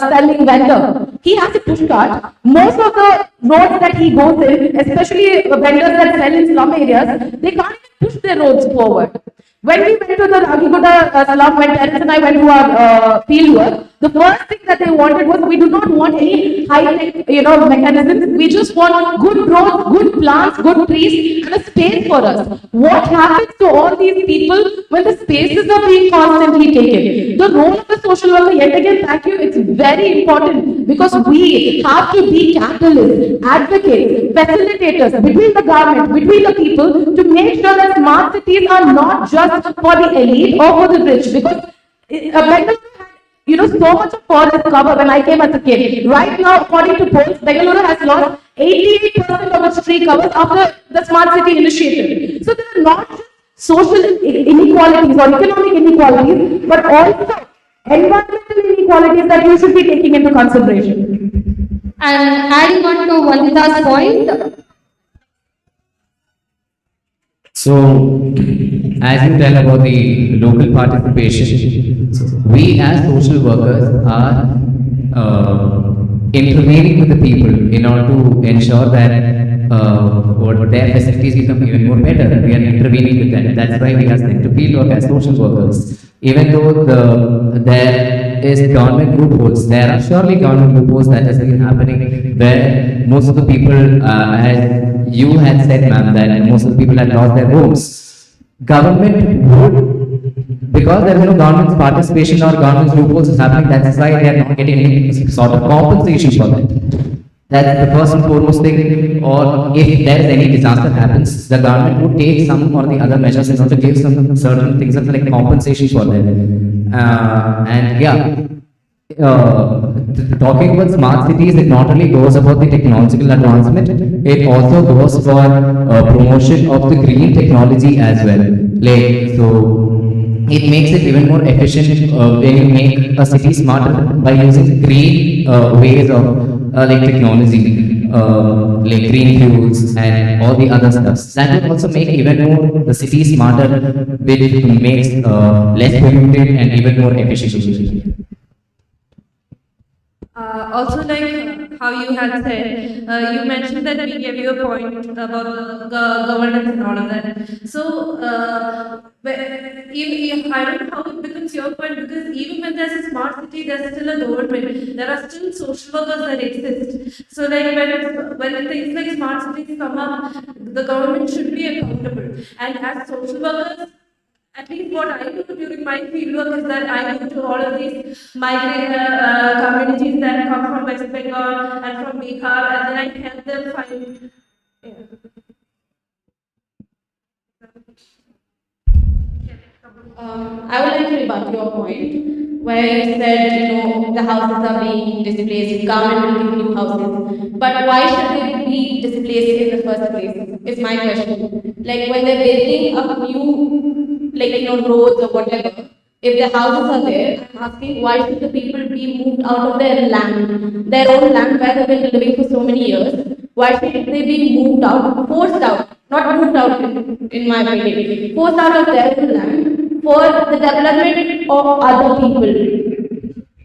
selling vendor? He has a push cart. Most of the roads that he goes in, especially vendors that sell in slum areas, they can't even push their roads forward. When we went to the Ragiguda slum, when Terence and I went to our field work, the first thing that they wanted was, we do not want any high-tech, mechanisms. We just want good roads, good plants, good trees, and a space for us. What happens to all these people when the spaces are being constantly taken? The role of the social worker, yet again, thank you, it's very important, because we have to be catalysts, advocates, facilitators between the government, between the people, to make sure that smart cities are not just for the elite or for the rich, because Bangalore so much of forest cover when I came as a kid. Right now, according to polls, Bengaluru has lost 88% of its tree covers after the smart city initiative. So there are not just social inequalities or economic inequalities, but also environmental inequalities that you should be taking into consideration. And adding on to Vandita's point, So, as you tell about the local participation, we as social workers are intervening with the people in order to ensure that what their facilities become even more better. We are intervening with them. That's why we are sent to field work as social workers. Even though there is government loopholes, there are surely government loopholes that has been happening where most of the people, as you had said, ma'am, that most of the people had lost their homes. Government would, because there is no government's participation or government's loopholes is happening, that's why they are not getting any sort of compensation for that. That's the first and foremost thing. Or if there is any disaster happens, the government would take some or the other measures in order to give some certain things like compensation for them. And yeah, talking about smart cities, it not only goes about the technological advancement, it also goes for promotion of the green technology as well. Like, so it makes it even more efficient when you make a city smarter by using green ways of like technology, like green fuels and all the other stuff. That will also make even more the city smarter, which makes less polluted and even more efficient. Also, like how you had said, you mentioned that we gave you a point about the governance and all of that. So, I don't know how it becomes your point, because even when there's a smart city, there's still a government. There are still social workers that exist. So, like when things like smart cities come up, the government should be accountable. And as social workers, at least what I do during my fieldwork is that I go to all of these migrant communities that come from West Bengal and from Bihar, and then I help them find. I would like to rebut your point where you said, the houses are being displaced, government will give new houses. But why should they be displaced in the first place? Is my question. Like when they're building up new, roads or whatever, if the houses are there, I'm asking why should the people be moved out of their land, their own land where they've been living for so many years? Why should they be moved out, forced out, not moved out in my opinion, forced out of their own land for the development of other people?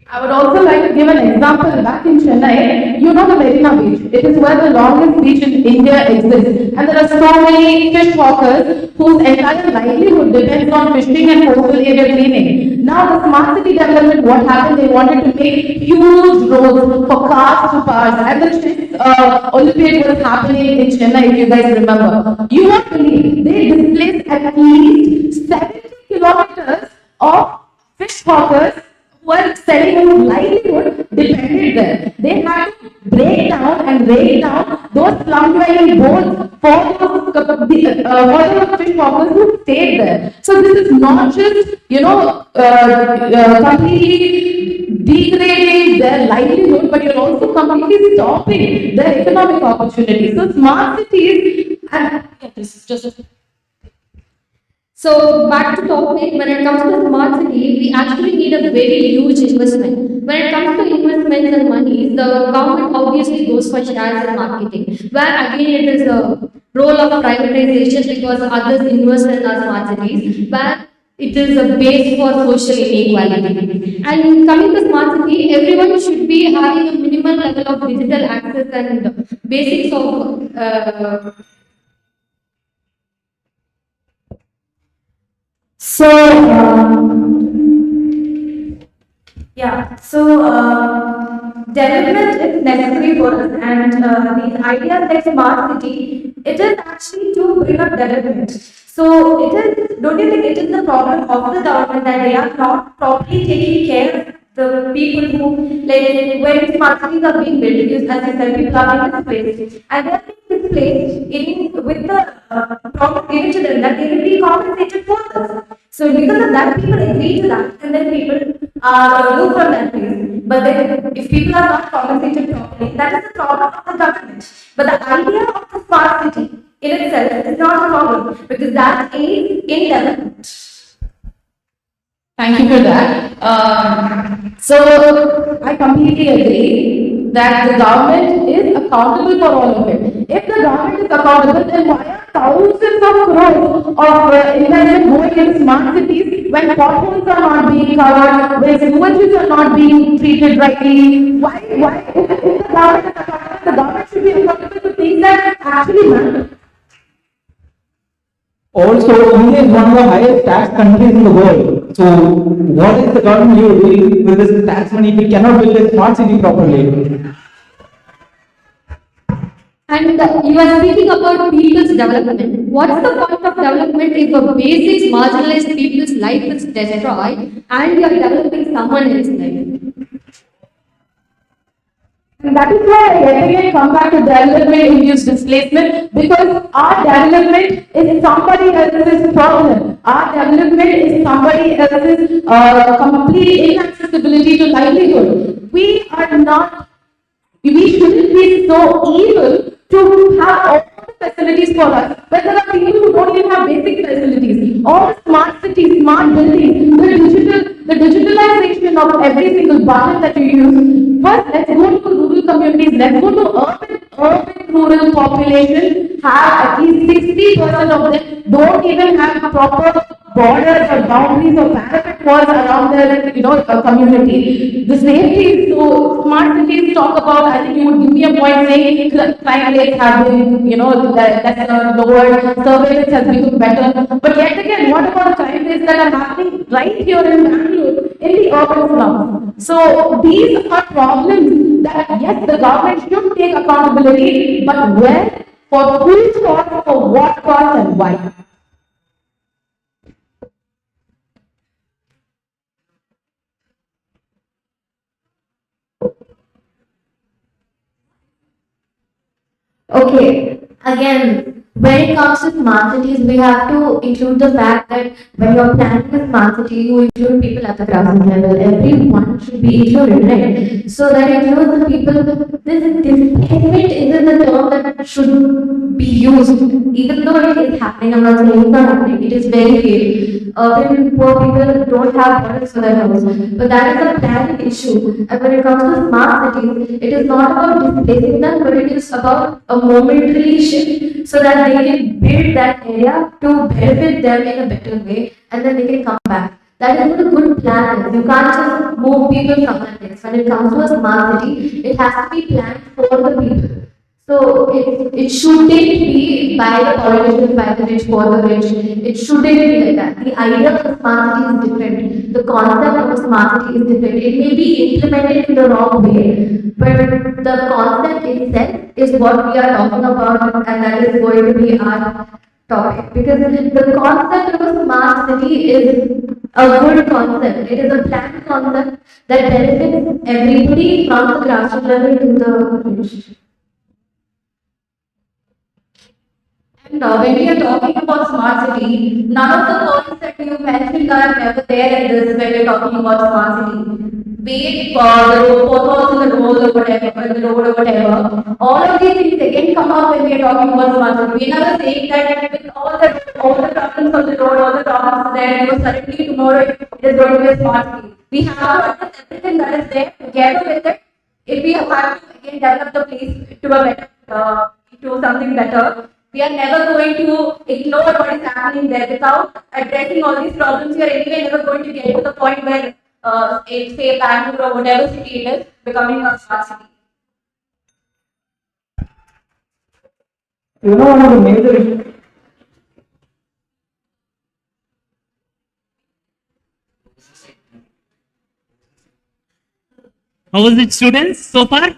I would also like to give an example. Back in Chennai, you know the Marina Beach. It is where the longest beach in India exists. And there are so many fish hawkers whose entire livelihood depends on fishing and coastal area cleaning. Now the smart city development, what happened, they wanted to make huge roads for cars to pass. And the chess Olympiad was happening in Chennai, if you guys remember. You won't believe, they displaced at least 70 kilometers of fish hawkers were selling livelihood depended there. They had to break down and break down those slum dwelling boats for the fish hawkers who stayed there. So this is not just, completely degrading their livelihood, but you're also completely stopping their economic opportunities. So smart cities and this is just. So back to topic, when it comes to smart city, we actually need a very huge investment. When it comes to investments and money, the government obviously goes for shares and marketing, where again it is a role of privatization because others invest in our smart cities, where it is a base for social inequality. And coming to smart city, everyone should be having a minimal level of digital access and basics of development is necessary for us, and these ideas like smart city, it is actually to bring up development. So it is, don't you think it is the problem of the government that they are not properly taking care of the people who, like, when smart cities are being built, because as I said, people are being displaced, and they are being displaced with the promise given to them that they will be compensated for this. So because of that, people agree to that, and then people are removed from that place. But then, if people are not compensated properly, that is the problem of the government. But the idea of the smart city in itself is not a problem because that aids in development. Thank you for that. So I completely agree that the government is accountable for all of it. If the government is accountable, then why are thousands of crores of investment going into smart cities when potholes are not being covered, when sewages are not being treated rightly? Why? If the government is accountable, the government should be accountable to things that actually matter. Also, India is one of the highest tax countries in the world. So, what is the government doing with this tax money if it cannot build a smart city properly? And you are speaking about people's development. What's the point of development if a basic marginalized people's life is destroyed and you are developing someone else's life? And that is why I yet again come back to development-induced displacement, because our development is somebody else's problem. Our development is somebody else's complete inaccessibility to livelihood. We shouldn't be so evil to have all the facilities for us, but there are people who don't even have basic facilities. All the smart cities, smart buildings, the digitalization of every single button that you use. First, let's go to rural communities, let's go to urban rural population, have at least 60% of them don't even have proper borders or boundaries or parapet walls around their community. The safety, so smart cities talk about, I think you would give me a point saying crime rates have been, lesser, lowered, surveillance has become better. But yet again, what about the crime rates that are happening right here in Bangalore, in the urban slums? So these are problems that, yes, the government should take accountability, but where, for whose cost, for what cost and why? Okay, again, when it comes to smart cities, we have to include the fact that when you're planning a smart city, you include people at the grassroots level. Everyone should be included, right? So that includes the people. This displacement isn't the term that should be used, even though it is happening. I'm not saying it's not happening. It is very real. Urban poor people don't have borders for their house, but that is a planning issue. And when it comes to smart cities, it is not about displacing them, but it is about a momentary shift so that they can build that area to benefit them in a better way, and then they can come back. That is what a good plan is. You can't just move people from that place. When it comes to a smart city, it has to be planned for the people. So it shouldn't be by the politicians, by the rich, for the rich. It shouldn't be like that. The idea of a smart city is different. The concept of a smart city is different. It may be implemented in the wrong way, but the concept itself is what we are talking about, and that is going to be our topic. Because the concept of a smart city is a good concept. It is a planned concept that benefits everybody from the grassroots level to the rich. And when we are talking about smart city, none of the points that you mentioned are ever there in this when we are talking about smart city. Be it the potholes in the road or whatever, all of these things again come up when we are talking about smart city. We are never saying that with all the problems of the road, all the problems there, suddenly tomorrow it is going to be a smart city. We have to address everything that is there together with it. If we have to again develop the place to a better, to something better. We are never going to ignore what is happening there. Without addressing all these problems, we are anyway never going to get to the point where, say, Bangalore or whatever city it is, becoming a smart city. One of the major issues. How was it, students, so far?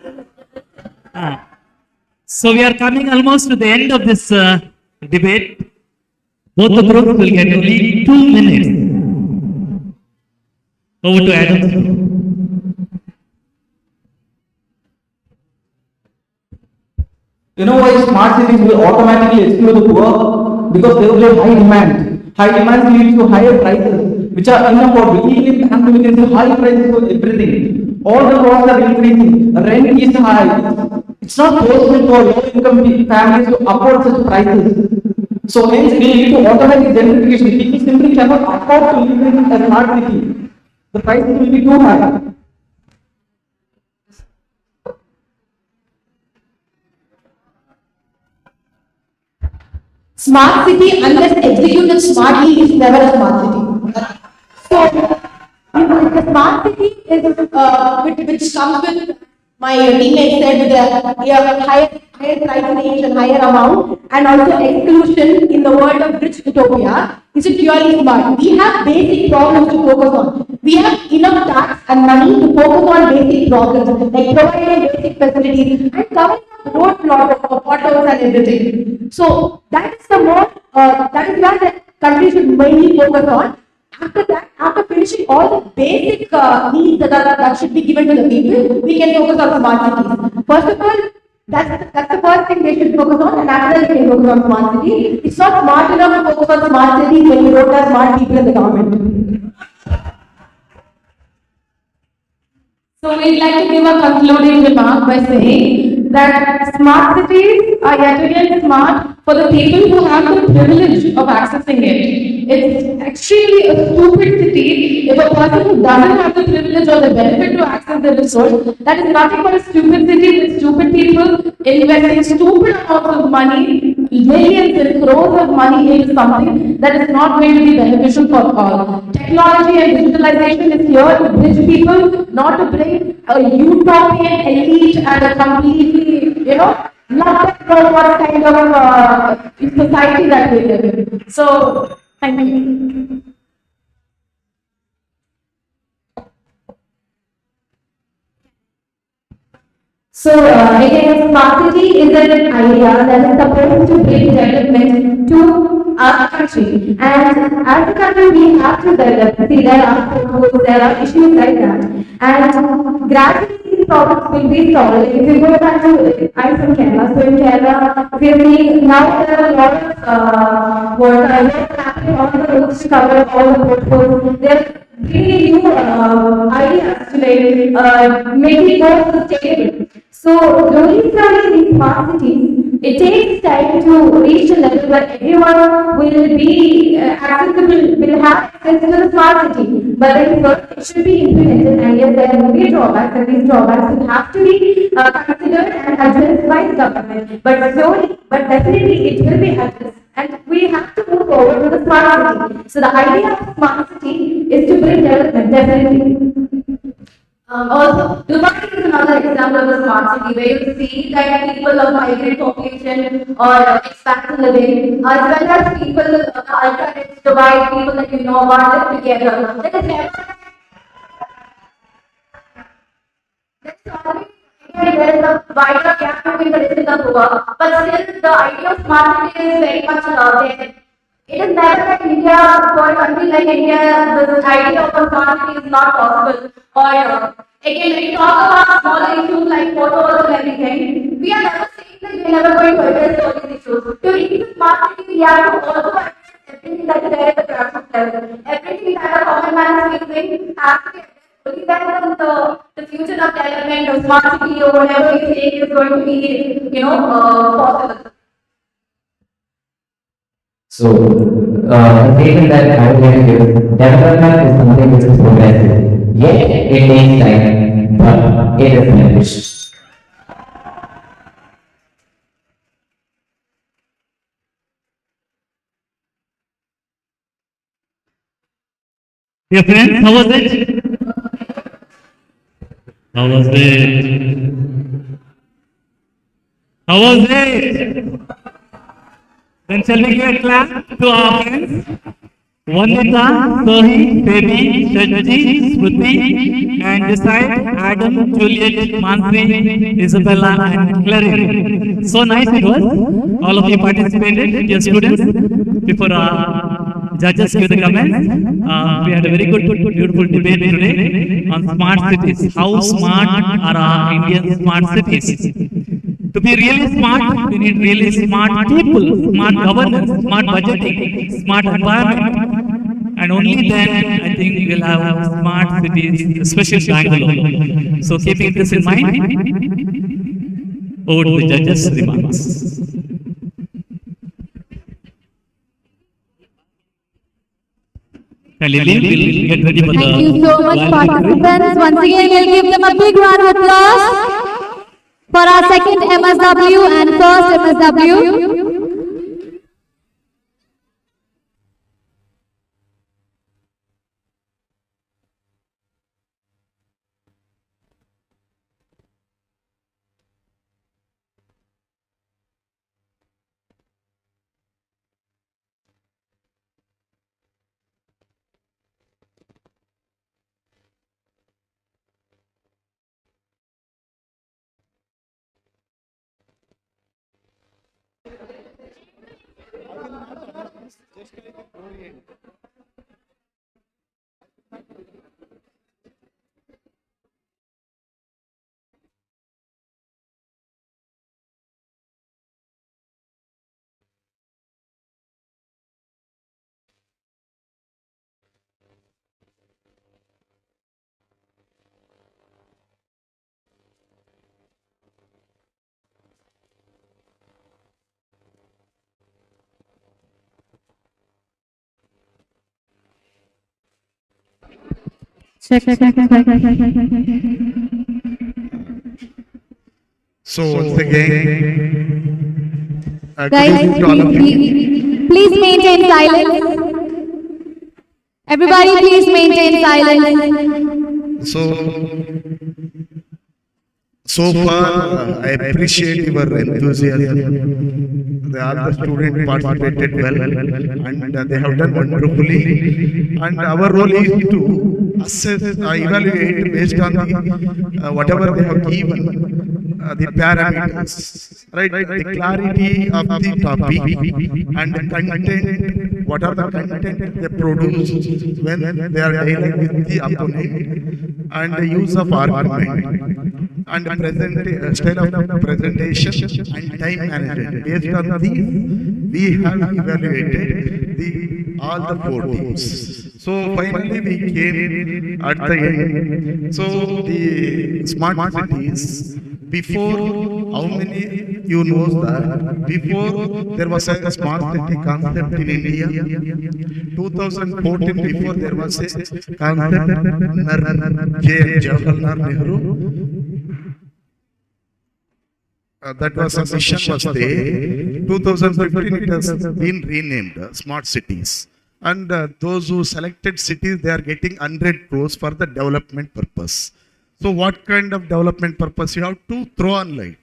So we are coming almost to the end of this debate. Both the groups will get only 2 minutes. Over to Adam. You know why smart cities will automatically exclude the poor? Because there will be high demand. High demand leads to higher prices. which are unaffordable. Even in Bangalore, we can see high prices for everything. All the costs are increasing. Rent is high. It's not possible for low-income families to afford such prices. So hence, we need to automatic gentrification. People simply cannot afford to live in a smart city. The prices will be too high. Smart city, unless executed smartly, is never a smart city. So, the smart city is which comes with my teammate said with a higher price higher amount, and also exclusion in the world of rich utopia. Is it purely smart? We have basic problems to focus on. We have enough tax and money to focus on basic problems like providing basic facilities and covering up road potholes and everything. So that is the more that is where the country should mainly focus on. After that, after finishing all the basic needs that should be given to the people, we can focus on smart cities. First of all, that's the first thing they should focus on, and after that, we can focus on smart cities. It's not smart enough to focus on smart cities when you don't have smart people in the government. So we'd like to give a concluding remark by saying that smart cities are yet again smart for the people who have the privilege of accessing it. It's extremely a stupid city if a person who doesn't have the privilege or the benefit to access the resource. That is nothing but a stupid city with stupid people investing stupid amounts of money, millions and crores of money into something that is not going to be beneficial for all. Technology and digitalization is here to bridge people, not to bring a utopian elite and a completely, not that what kind of society that we live in. So, thank you. So again, smart city is an idea that is supposed to bring development to our country. And as a country, we have to develop. See, there are issues like that. And gradually, these problems will be solved. If you go back to, I'm from Kerala, so in Kerala, we are seeing now there are a lot of work happening on the roads to cover all the potholes. There bringing new ideas to make it more sustainable. So slowly these smart cities, it takes time to reach a level where everyone will be accessible, will have access to the smart city. But then first it should be implemented, and yes, there will be drawbacks, and these drawbacks will have to be considered and addressed by the government. But slowly, but definitely it will be addressed. And we have to move forward to the smart city. So the idea of smart city is to bring development, definitely. Also, Dubai is another example of a smart city where you see that people of migrant population or expats living, as well as people, ultra-rich Dubai, people that you know about, live together. There is never there is a wider gap between the rich and the poor, but still the idea of smart city is very much there. It is never that India, for a country like India, the idea of a smart city is not possible. Or again, when we talk about smaller issues like photos and everything, we are never saying that we are never going to address all these issues. To reach the smart city, we have to also address everything that is there at the grassroots level. Everything that a common man is facing has to be addressed. Only then the future of development of smart city or whatever you say is going to be, possible. So, the statement that I would like to give is development is something which is progressive. Yet, it takes time, but it is beneficial. Dear friends, how was it? How was it? How was it? Then shall we give a clap to our friends? Vandita, Sohi, Baby, Shajji, Smriti, and beside Adam, Juliet, Mansi, Isabella, and Clary. So nice it was. All of you participated, dear students. Before judges give the comments, we had a very good, beautiful debate today on smart cities. How smart are our Indian smart cities? To be really smart, we need really smart people, smart governance, smart budgeting, smart environment. and only then I think we'll have smart cities, especially Bangalore. So keeping this in mind, over to the judges' remarks. Kindly, we'll get ready for Thank you so much, participants. Once again, we'll give them a big round of applause for our second MSW and first MSW. So once again, Guys, please maintain silence. Everybody, please maintain silence. So far, I appreciate your enthusiasm. All the students participated well, and they have done wonderfully. And our role is to assess, evaluate based on the whatever they have given, the parameters, right? The clarity of the topic and the content. What are the content they produce when they are dealing with the opponent, and the use of argument, and style of presentation and time management. Based on these, we have evaluated all the 4 teams. So finally we came at the end. So the smart cities, before, how many you know that before there was a smart city concept in India? 2014, before there was a concept, Jawaharlal Nehru. That was a mission was there. 2015 it has been renamed Smart Cities. And those who selected cities, they are getting 100 crores for the development purpose. So what kind of development purpose you have to throw on light?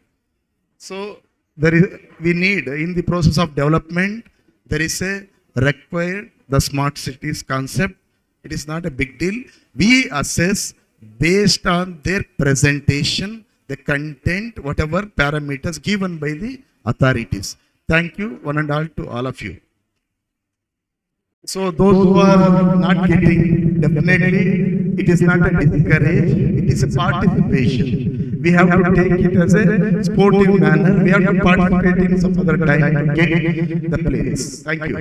So we need, in the process of development, there is a required the smart cities concept. It is not a big deal. We assess based on their presentation, the content, whatever parameters given by the authorities. Thank you, one and all, to all of you. So those who are not getting, definitely it is not a discourage, it is a participation. We have to take it as a sportive manner. We have to participate in some other time to get the place. Thank you.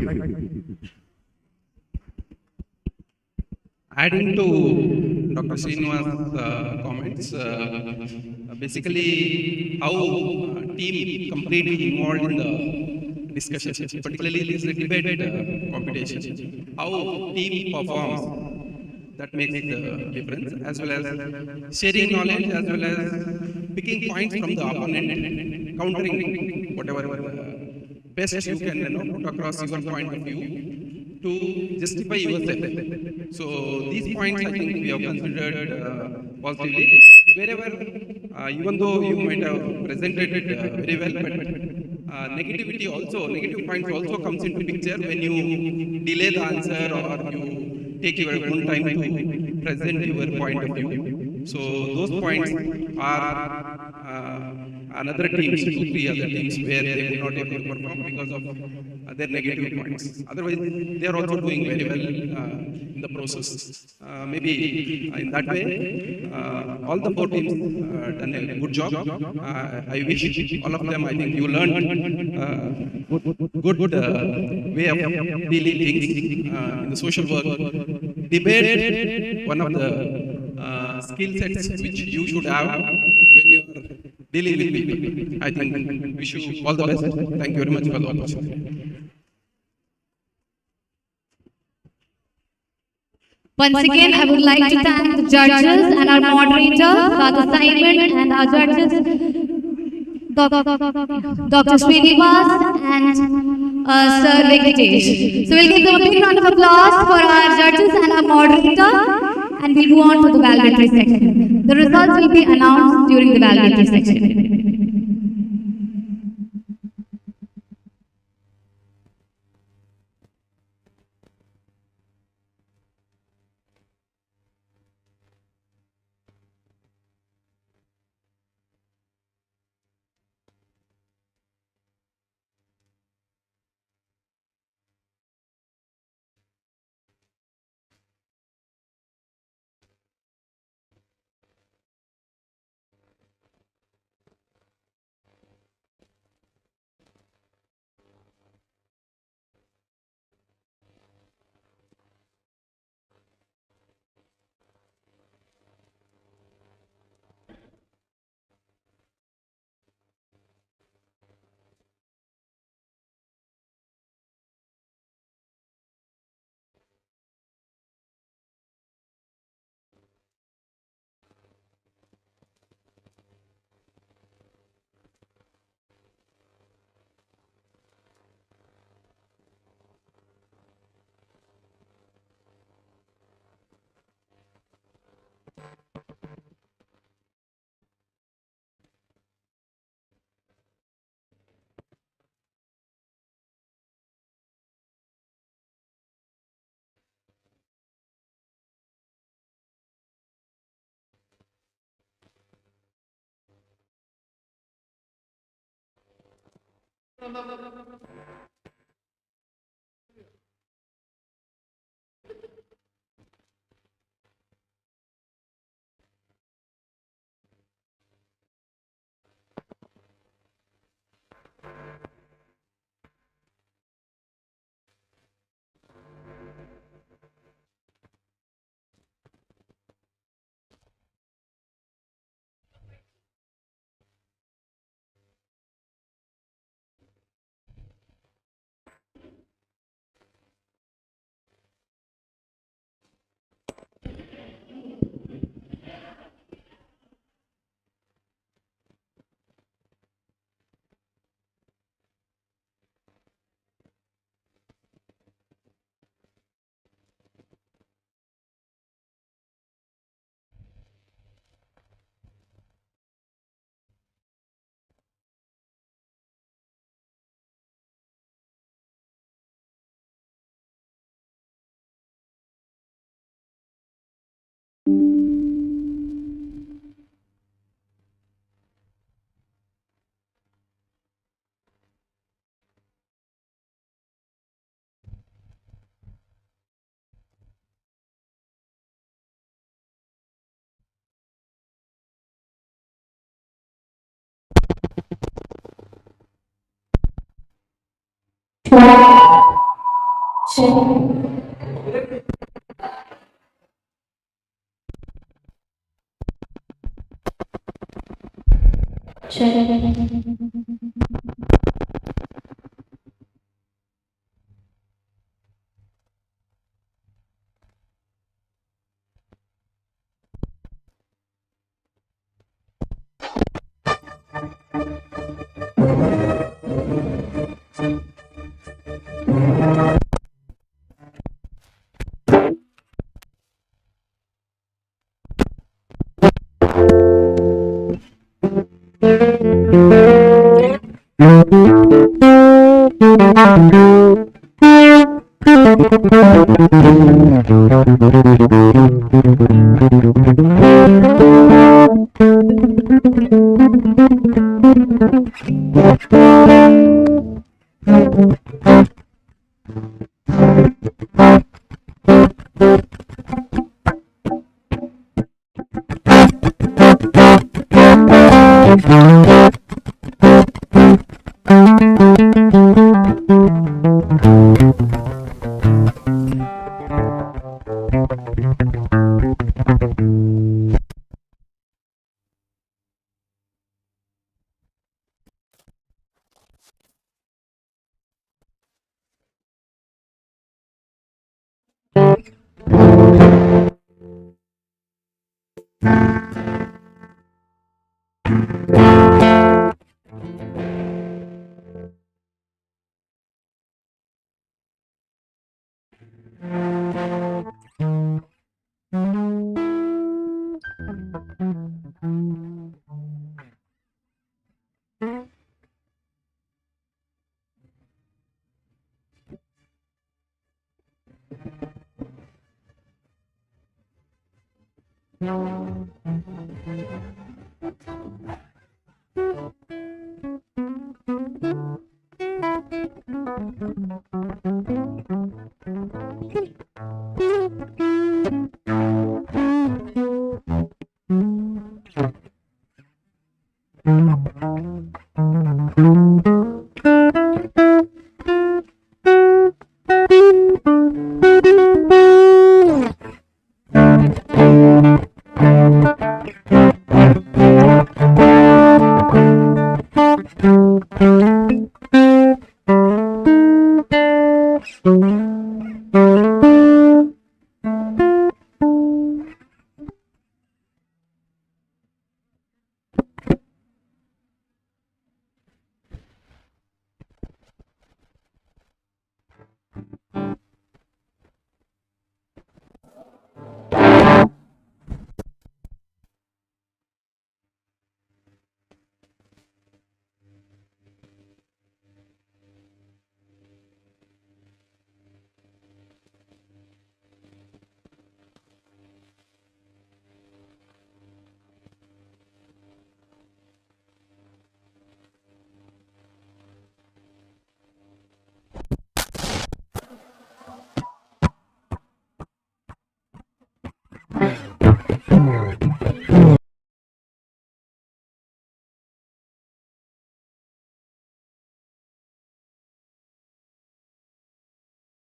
Adding to Dr. Srinivas' comments, basically how team completely involved in the discussion, particularly this debate competition, how team performs, that makes the difference, as well as sharing knowledge, as well as picking points from the opponent, countering whatever best you can put across your point of view to justify yourself. So these points I think we have considered positively. Wherever, even though you might have presented it very well, but negative points also comes into picture when you delay the answer or you take your own time to present your point of view. So those points are another teams, 2-3 other teams where they could not able to perform because of their negative points. Otherwise, they are also doing very well in the process. Maybe in that way, all the 4 teams done a good job. I wish all of them, I think you learned good way of dealing things in the social work. Debate, one of the skill sets which you should have when you are dealing with people. I think wish you all the best. Thank you very much for the opportunity. Once again, I would like to thank the judges and our moderator for the assignment and our judges, Dr. Srinivas and Sir Venkatesh. So we'll give them a big round of applause for our judges and our moderator, and we'll move on to the valedictory section. The results will be announced during the valedictory section.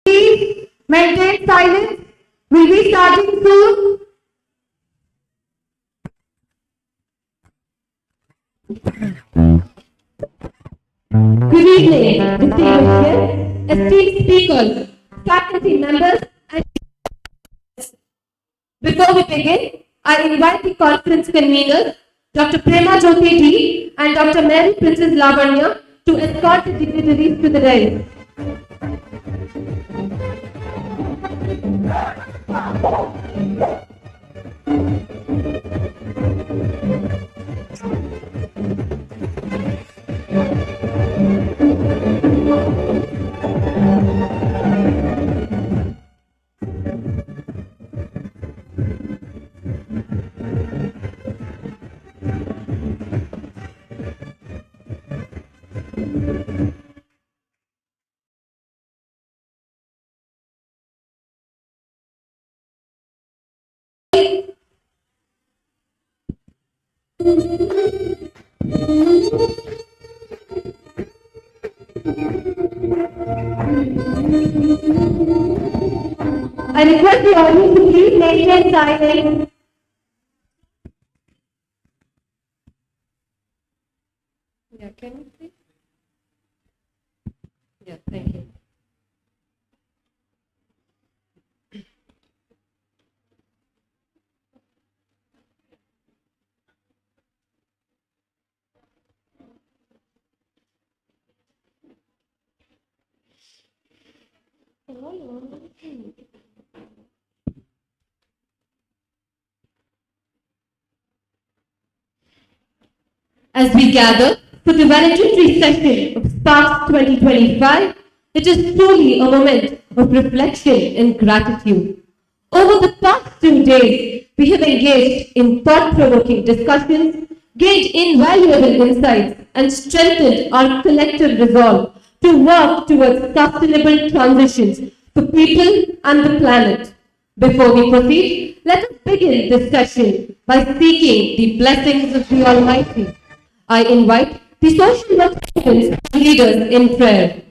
Please maintain silence. We'll be starting soon. Good evening, distinguished guests, esteemed speakers, faculty members, and before we begin, I invite the conference conveners, Dr. Prema Jyoti Ji and Dr. Mary Princess Lavanya, to escort the dignitaries to the dais. I request the audience to please maintain silence. Yeah, can you please? Yeah, thank you. As we gather for the valedictory session of Sparks 2025, it is truly a moment of reflection and gratitude. Over the past 2 days, we have engaged in thought-provoking discussions gained invaluable insights, and strengthened our collective resolve to work towards sustainable transitions for people and the planet. Before we proceed, let us begin this session by seeking the blessings of the Almighty. I invite the social work students and leaders in prayer.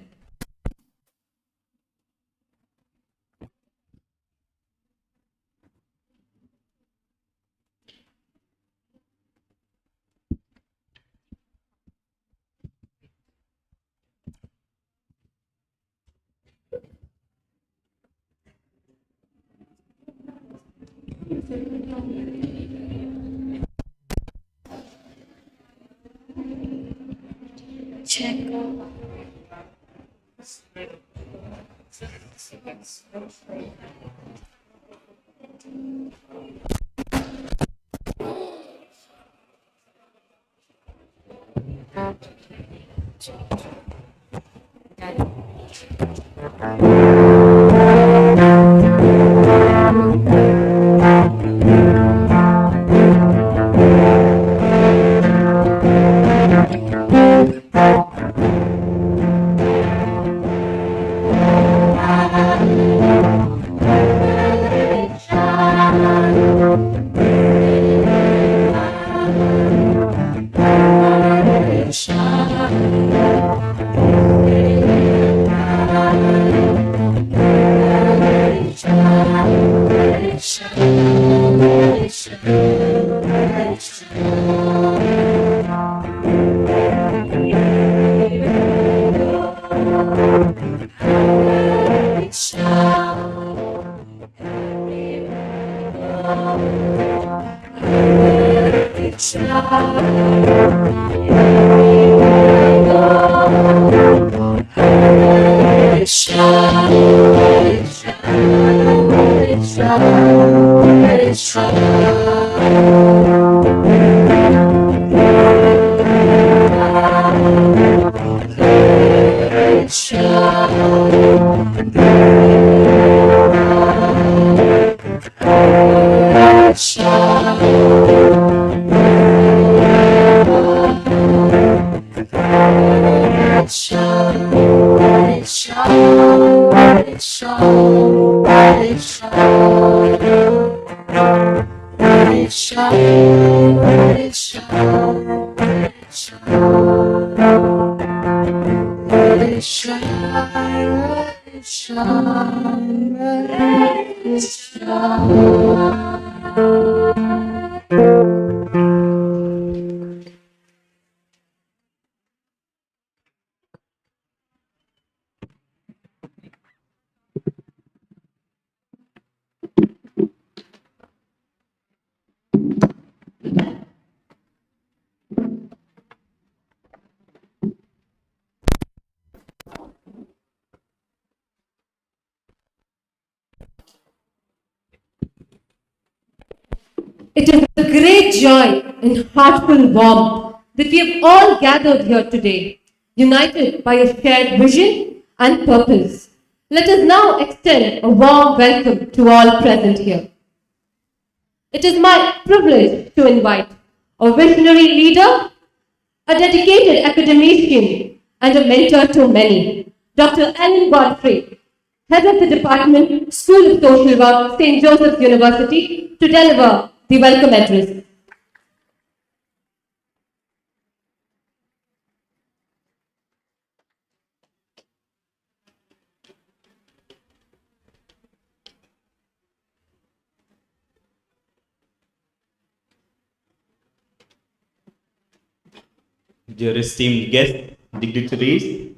Check. It is a great joy and heartful warmth that we have all gathered here today, united by a shared vision and purpose. Let us now extend a warm welcome to all present here. It is my privilege to invite a visionary leader, a dedicated academician, and a mentor to many, Dr. Ellen Godfrey, Head of the Department, School of Social Work, St. Joseph's University, to deliver the welcome address. Dear esteemed guests, dignitaries,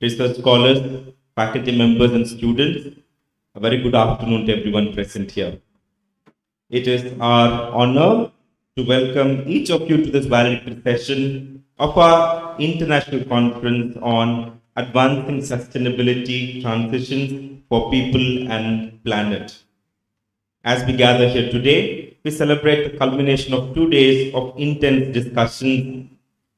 research scholars, faculty members and students, a very good afternoon to everyone present here. It is our honor to welcome each of you to this valedictory session of our international conference on advancing sustainability transitions for people and planet. As we gather here today, we celebrate the culmination of 2 days of intense discussions,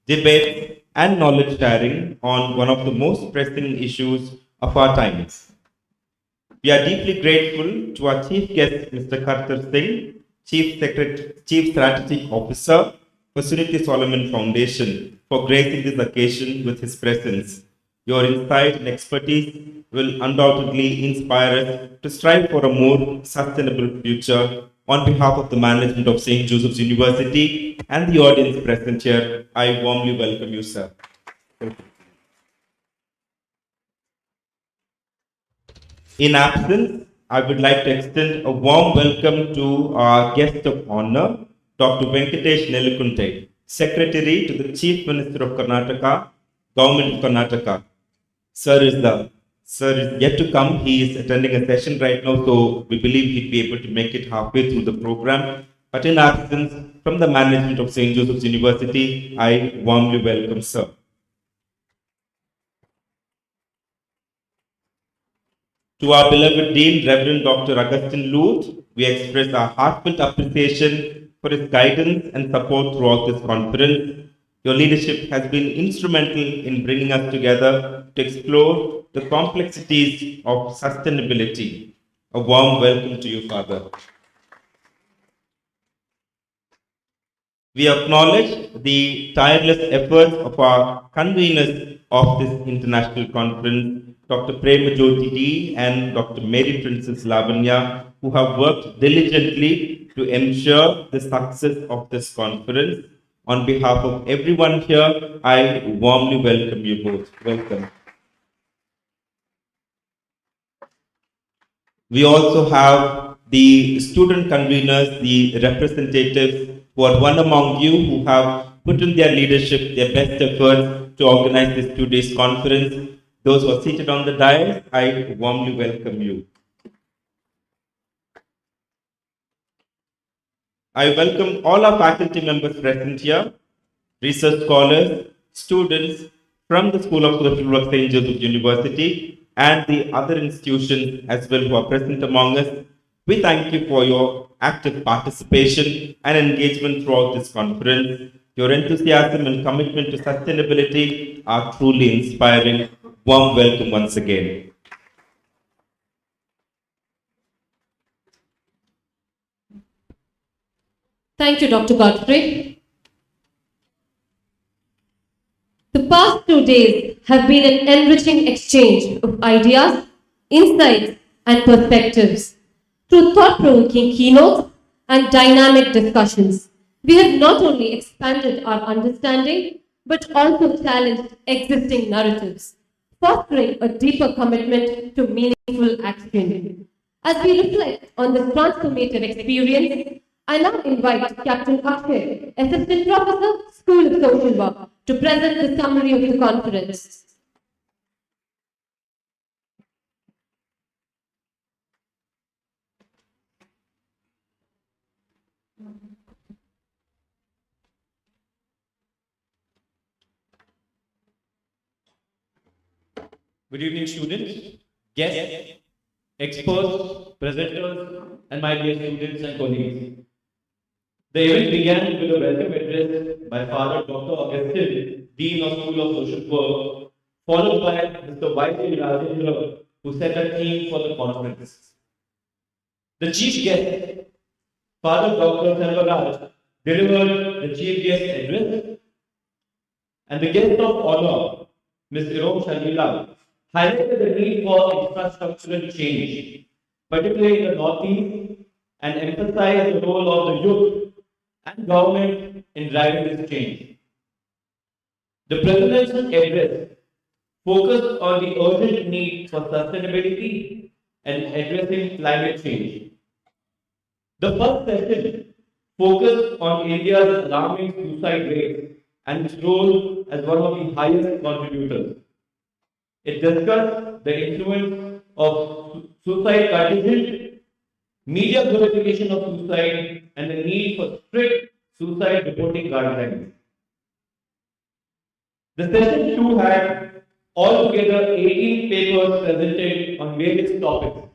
debate, and knowledge sharing on one of the most pressing issues of our times. We are deeply grateful to our chief guest, Mr. Kartar Singh, Chief Strategic Officer, for Suniti Solomon Foundation for gracing this occasion with his presence. Your insight and expertise will undoubtedly inspire us to strive for a more sustainable future. On behalf of the management of St. Joseph's University and the audience present here, I warmly welcome you, sir. In absence, I would like to extend a warm welcome to our guest of honor, Dr. Venkatesh Nelukunte, Secretary to the Chief Minister of Karnataka, Government of Karnataka. Sir is yet to come. He is attending a session right now, so we believe he'll be able to make it halfway through the program. But in absence, from the management of St. Joseph's University, I warmly welcome sir. To our beloved Dean, Reverend Dr. Augustine Luth, we express our heartfelt appreciation for his guidance and support throughout this conference. Your leadership has been instrumental in bringing us together to explore the complexities of sustainability. A warm welcome to you, Father. We acknowledge the tireless efforts of our conveners of this international conference, Dr. Prema Jyoti D and Dr. Mary Princess Lavanya, who have worked diligently to ensure the success of this conference. On behalf of everyone here, I warmly welcome you both. Welcome. We also have the student conveners, the representatives who are one among you who have put in their leadership, their best efforts to organize this 2 days conference. Those who are seated on the dais, I warmly welcome you. I welcome all our faculty members present here, research scholars, students from the School of Social Work St. Joseph University and the other institutions as well who are present among us. We thank you for your active participation and engagement throughout this conference. Your enthusiasm and commitment to sustainability are truly inspiring. Warm welcome once again. Thank you, Dr. Godfrey. The past 2 days have been an enriching exchange of ideas, insights, and perspectives. Through thought-provoking keynotes and dynamic discussions, we have not only expanded our understanding, but also challenged existing narratives, fostering a deeper commitment to meaningful action. As we reflect on this transformative experience, I now invite Captain Akshay, Assistant Professor, School of Social Work, to present the summary of the conference. Good evening, students, guests, experts, presenters, and my dear students and colleagues. The event began with a welcome address by Father Dr. Augustine, Dean of School of Social Work, followed by Mr. Y.K. Rajendra, who set the theme for the conference. The chief guest, Father Dr. Selvaraj, delivered the chief guest address, and the guest of honor, Ms. Irom Sharmila, highlighted the need for infrastructural change, particularly in the Northeast, and emphasized the role of the youth and government in driving this change. The presidential address focused on the urgent need for sustainability and addressing climate change. The first session focused on India's alarming suicide rate and its role as one of the highest contributors. It discussed the influence of suicide contingent, media glorification of suicide, and the need for strict suicide reporting guidelines. The session 2 had altogether 18 papers presented on various topics,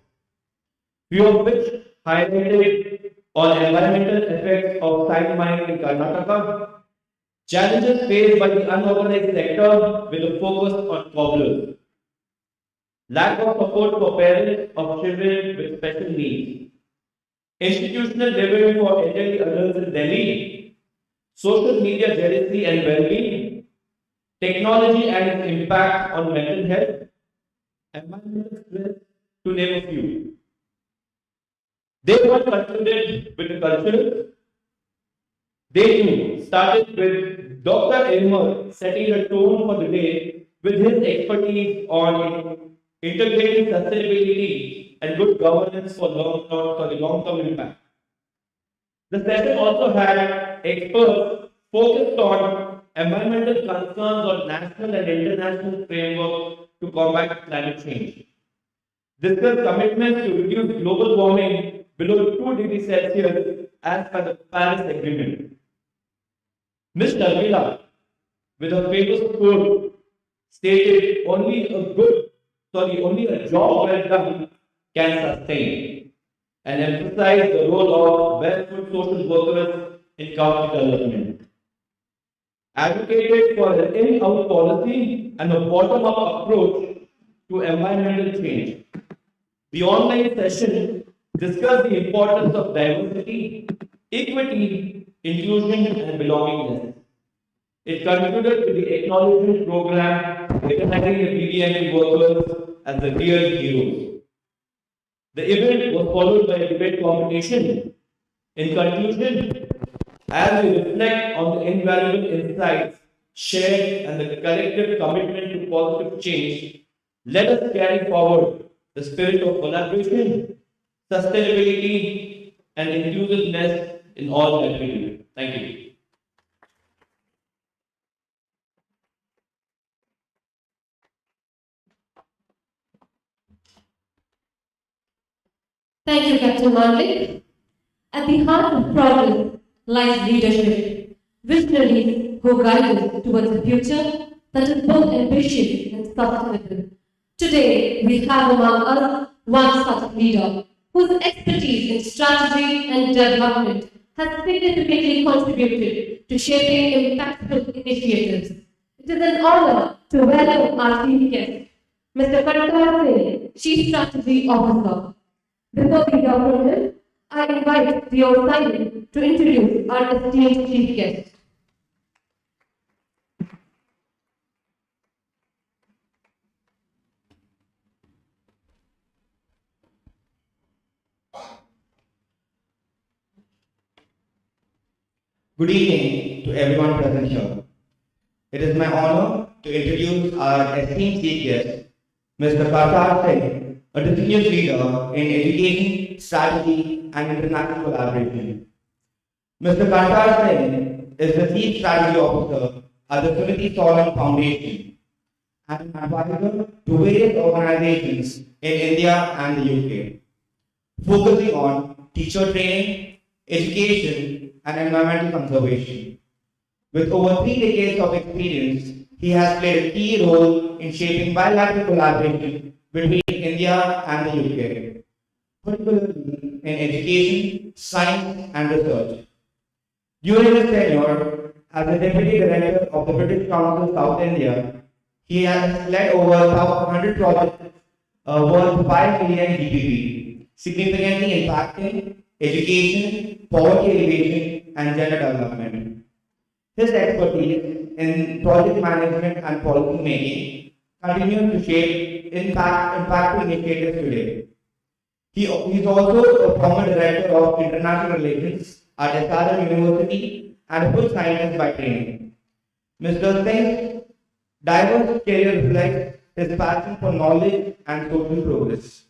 few of which highlighted on environmental effects of sand mining in Karnataka, challenges faced by the unorganized sector with a focus on cobblers, lack of support for parents of children with special needs, institutional living for elderly adults in Delhi, social media jealousy and well-being, technology and its impact on mental health, environmental stress, to name a few. They were concluded with the cultural. They too started with Dr. Elmer setting the tone for the day with his expertise on integrating sustainability and good governance for long-term impact. The session also had experts focused on environmental concerns on national and international framework to combat climate change. Discussed commitments to reduce global warming below 2 degrees Celsius as per the Paris Agreement. Ms. Sharmila, with her famous quote, stated only a job well done can sustain, and emphasized the role of barefoot social workers in county development. Advocated for an in-house policy and a bottom-up approach to environmental change. The online session discussed the importance of diversity, equity, inclusion, and belongingness. It concluded with the acknowledgement program recognizing the BDMP workers as the real heroes. The event was followed by a debate competition. In conclusion, as we reflect on the invaluable insights shared and the collective commitment to positive change, let us carry forward the spirit of collaboration, sustainability, and inclusiveness in all that we do. Thank you. Thank you, Captain Malik. At the heart of progress lies leadership, visionaries who guide us towards a future that is both ambitious and sustainable. Today, we have among us one such leader whose expertise in strategy and development has significantly contributed to shaping impactful initiatives. It is an honor to welcome our chief guest, Mr. Kankar Singh, Chief Strategy Officer. Before we hear from him, I invite Theo Simon to introduce our esteemed chief guest. Good evening to everyone present here. It is my honor to introduce our esteemed chief guest, Mr. Kartar Singh, a distinguished leader in education, strategy, and international collaboration. Mr. Kartar Singh is the Chief Strategy Officer at the Suniti Solon Foundation and an advisor to various organizations in India and the UK, focusing on teacher training, education, and environmental conservation. With over 3 decades of experience, he has played a key role in shaping bilateral collaboration between India and the UK, particularly in education, science, and research. During his tenure as the Deputy Director of the British Council South India, he has led over 100 projects worth 5 million GBP, significantly impacting education, poverty alleviation, and gender development. His expertise in project management and policy making continues to shape impactful initiatives today. He is also a former director of international relations at SRM University and a full scientist by training. Mr. Singh's diverse career reflects his passion for knowledge and social progress.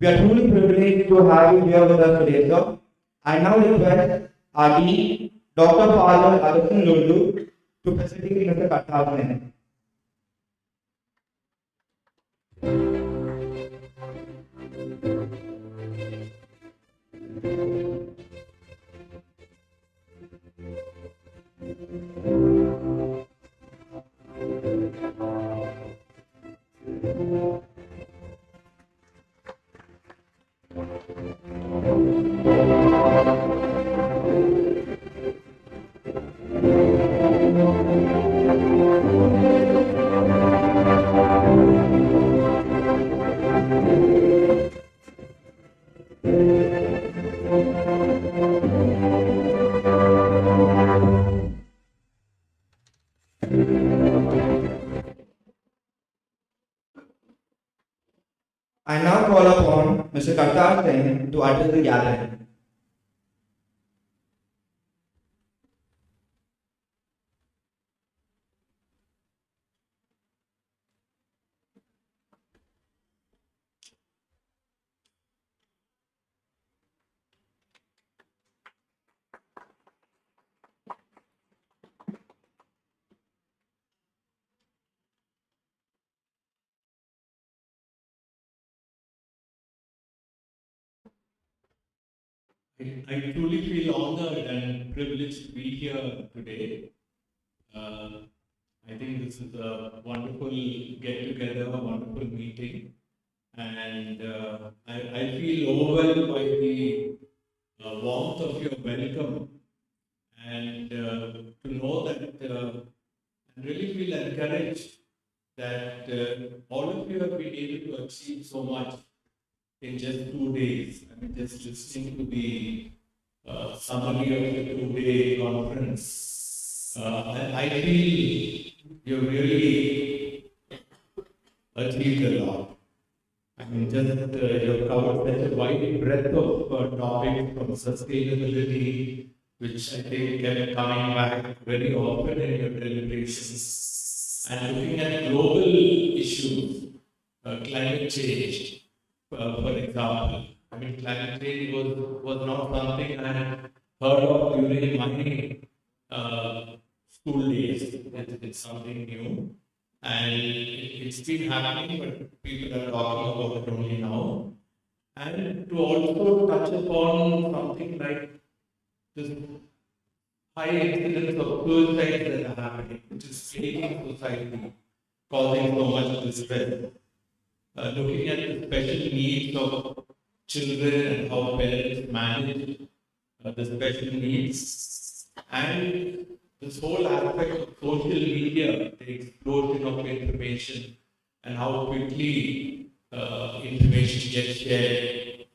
We are truly privileged to have you here with us today, sir. I now request our Dean, Dr. Father Arjun Lundu, to facilitate Mr. Kartar Singh. I now call upon Mr. Kartar Singh to address the gathering. I truly feel honored and privileged to be here today. I think this is a wonderful get together, a wonderful meeting, and I feel overwhelmed by the warmth of your welcome and to know that I really feel encouraged that all of you have been able to achieve so much in just 2 days. I mean, just listening to the summary of the 2-day conference, I feel you really achieved a lot. I mean, just you've covered such a wide breadth of topics from sustainability, which I think kept coming back very often in your deliberations, and looking at global issues, climate change, for example. I mean, climate change was not something I had heard of during my school days. It's something new. And it's been happening, but people are talking about it only now. And to also touch upon something like this high incidence of suicides that are happening, which is plaguing society, causing so much distress. Looking at the special needs of children and how parents manage the special needs, and this whole aspect of social media, the explosion of information, and how quickly information gets shared.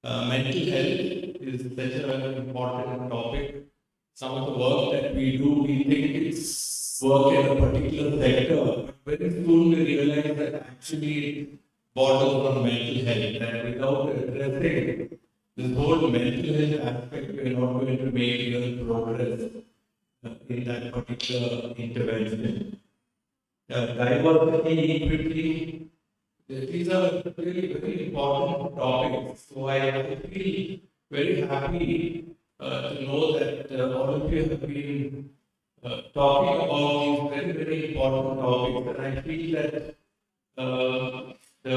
Mental health is such an important topic. Some of the work that we do, we think it's work in a particular sector, but very soon we realize that actually it borders on mental health, that without addressing this whole mental health aspect, we are not going to make real progress in that particular intervention. Diversity, equity, these are really very important topics. So I feel very happy to know that all of you have been talking about these very, very important topics. And I feel that the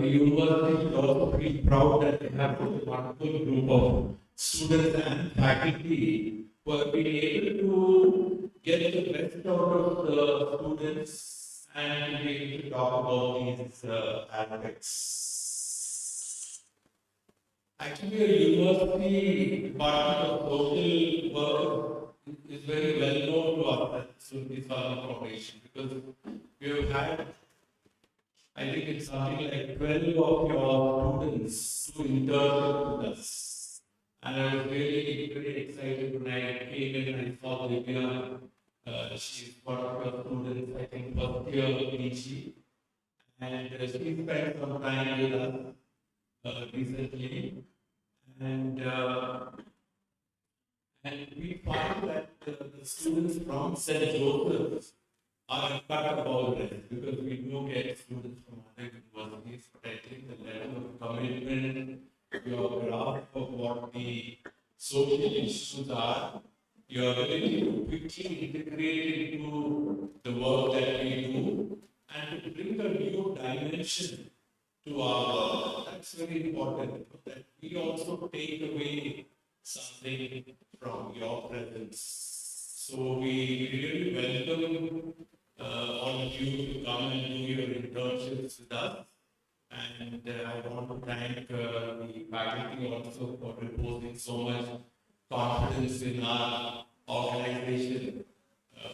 university should also feel proud that they have such a wonderful group of students and faculty who have been able to get the best out of the students and to be able to talk about these aspects. Actually, a university department of social work is very well known to us at Surti Salma Foundation, because we have had, I think it's something like 12 of your students who interned with us. And I was really very excited when I came in and I saw Divya. She's one of your students, I think, first year PG. And she spent some time with us recently. And we found that the students from St. Joseph's are uncut this, because we do get students from other universities, but I think the level of commitment, your grasp of what the social issues are, your ability to quickly integrate into the work that we do, and to bring a new dimension to our work. That's very important, that we also take away something from your presence. So we really welcome all of you to come and do your internships with us. And I want to thank the faculty also for reposing so much confidence in our organization,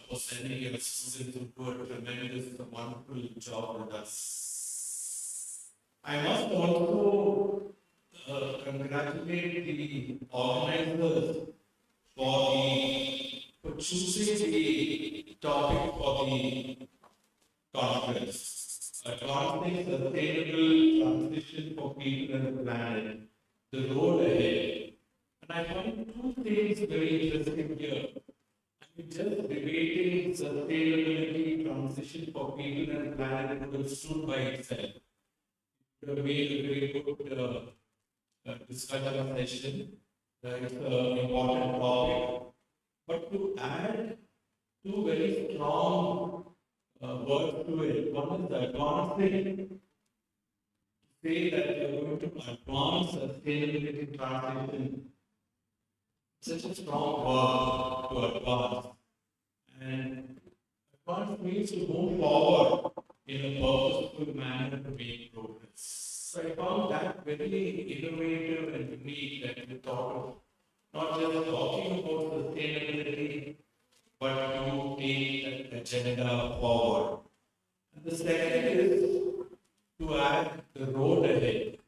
for sending your students to do a tremendous, wonderful job with us. I must also congratulate the organizers for choosing the topic for the conference. Advancing sustainable transition planet, the road ahead. And I find two things very interesting here. I mean, just debating sustainability transition for people and planet would have stood by itself. It would have made a very good discussion session. It's an important topic. But to add two very strong words to it, one is advancing. Say that we are going to advance sustainability transition. Such a strong word to advance. And advance means to move forward in a purposeful manner to make progress. So I found that very innovative and unique that we thought of not just talking about sustainability, but to take that agenda forward. And the second is to add the road ahead.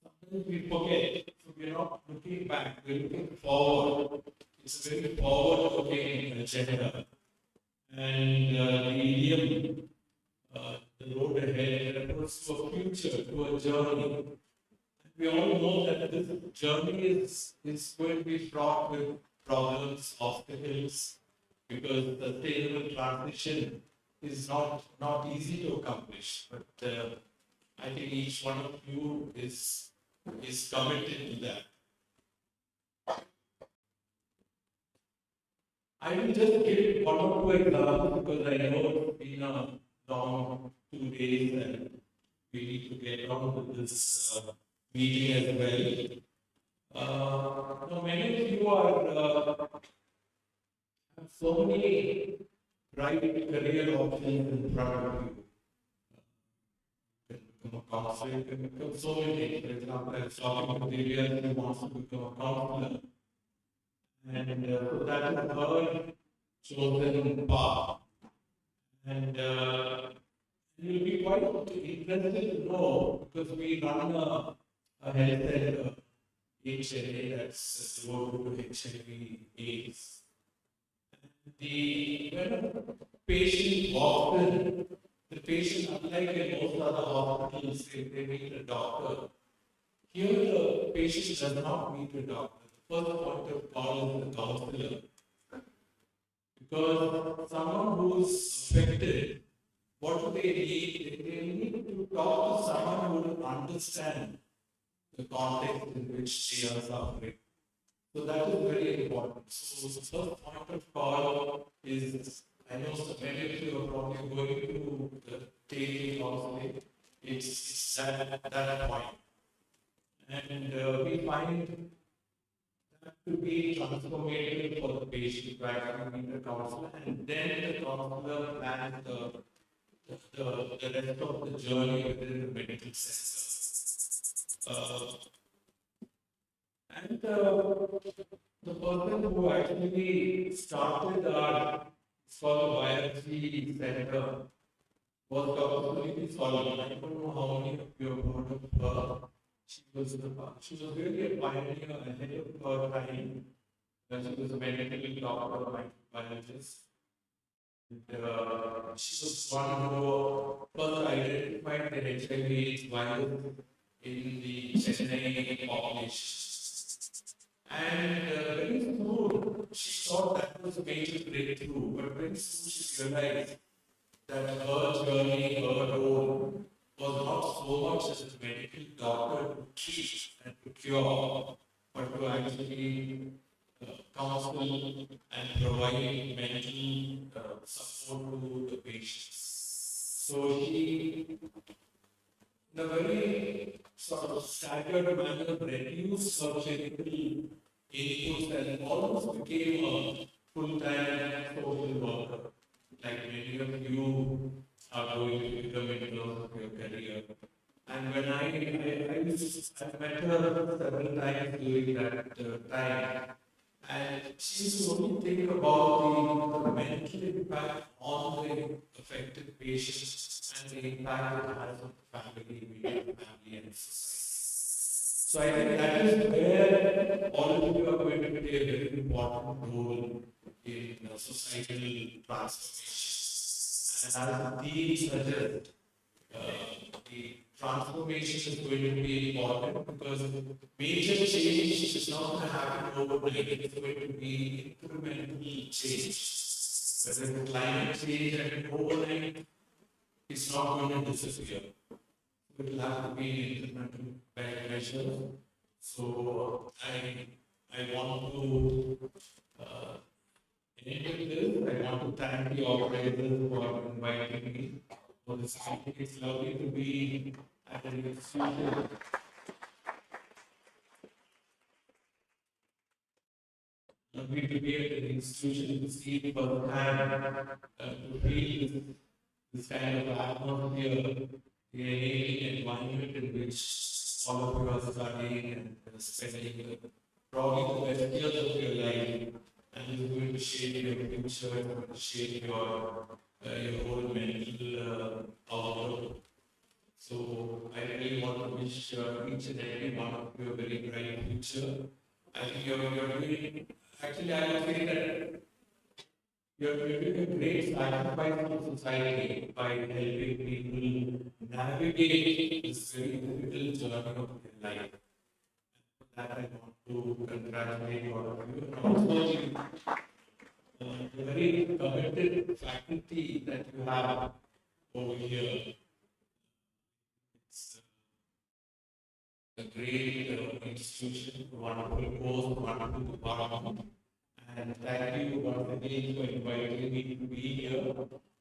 Sometimes we forget, so we're not looking back, we're looking forward. It's a very forward-looking agenda. And the idiom, the road ahead, refers to a future, to a journey. We all know that this journey is going to be fraught with problems, obstacles, because the sustainable transition is not easy to accomplish. But I think each one of you is committed to that. I will just give one or two examples because I know it's been a long 2 days and we need to get on with this meeting as well. Now many of you are have so many bright career options in front of you. You can become a counselor, you can become so many things. For example, I was talking to Divya, who wants to become a counselor. And so that is her chosen path. And you'll be quite interested to know because we run a health center, HLA, that's devoted to HIV AIDS. When a patient walks in, the patient, unlike in most other hospitals, they meet a doctor. Here, the patient does not meet a doctor. The first point of call is the counselor. Because someone who's affected, what do they need? They need to talk to someone who will understand the context in which they are suffering. So that is very important. So the first point of call is, I know so many of you are probably going to the daily counseling. It's that point. And we find that to be transformative for the patient to actually meet the counselor, and then the counselor plans the rest of the journey within the medical center. And the person who actually started our biopsy center was Dr. Suniti Solomon. I don't know how many of you have heard of her. She was really a pioneer ahead of her time. She was a medical doctor, microbiologist. And she was one who first identified the HIV/AIDS virus in the Chennai population. And very soon she thought that was a major breakthrough, but very soon she realized that her journey, her role was not so much as a medical doctor to treat and to cure, but to actually counsel and provide mental support to the patients. So she, in a very sort of staggered manner, reduced her clinical inputs and almost became a full-time social worker, like many of you are going to become in terms of your career. And when I met her several times during that time, and she used to only think about the mental impact on the affected patients and the impact it has on the family, immediate family and society. So I think that is where all of you are going to play a very important role in societal transformation. And as the theme suggests, the transformation is going to be important because major change is not going to happen overnight. It's going to be incremental change. Whether it's climate change and overnight, it's not going to disappear. It will have to be incremental measures. So I want to end with this. I want to thank the organizers for inviting me for this meeting. It's lovely to be at an institution. Lovely to be at an institution to see firsthand, to feel this kind of atmosphere, the enabling environment in which all of you are studying and spending probably the best years of your life, and it's going to shape your future, it's going to shape your whole mental outlook. So I really want to wish each and every one of you a very bright future. I think you're doing, actually I would say that you're doing a great sacrifice to society by helping people navigate this very difficult journey of their life. That I want to congratulate all of you. And also the very committed faculty that you have over here. It's a great institution, wonderful course, wonderful department. And thank you once again for inviting me to be here.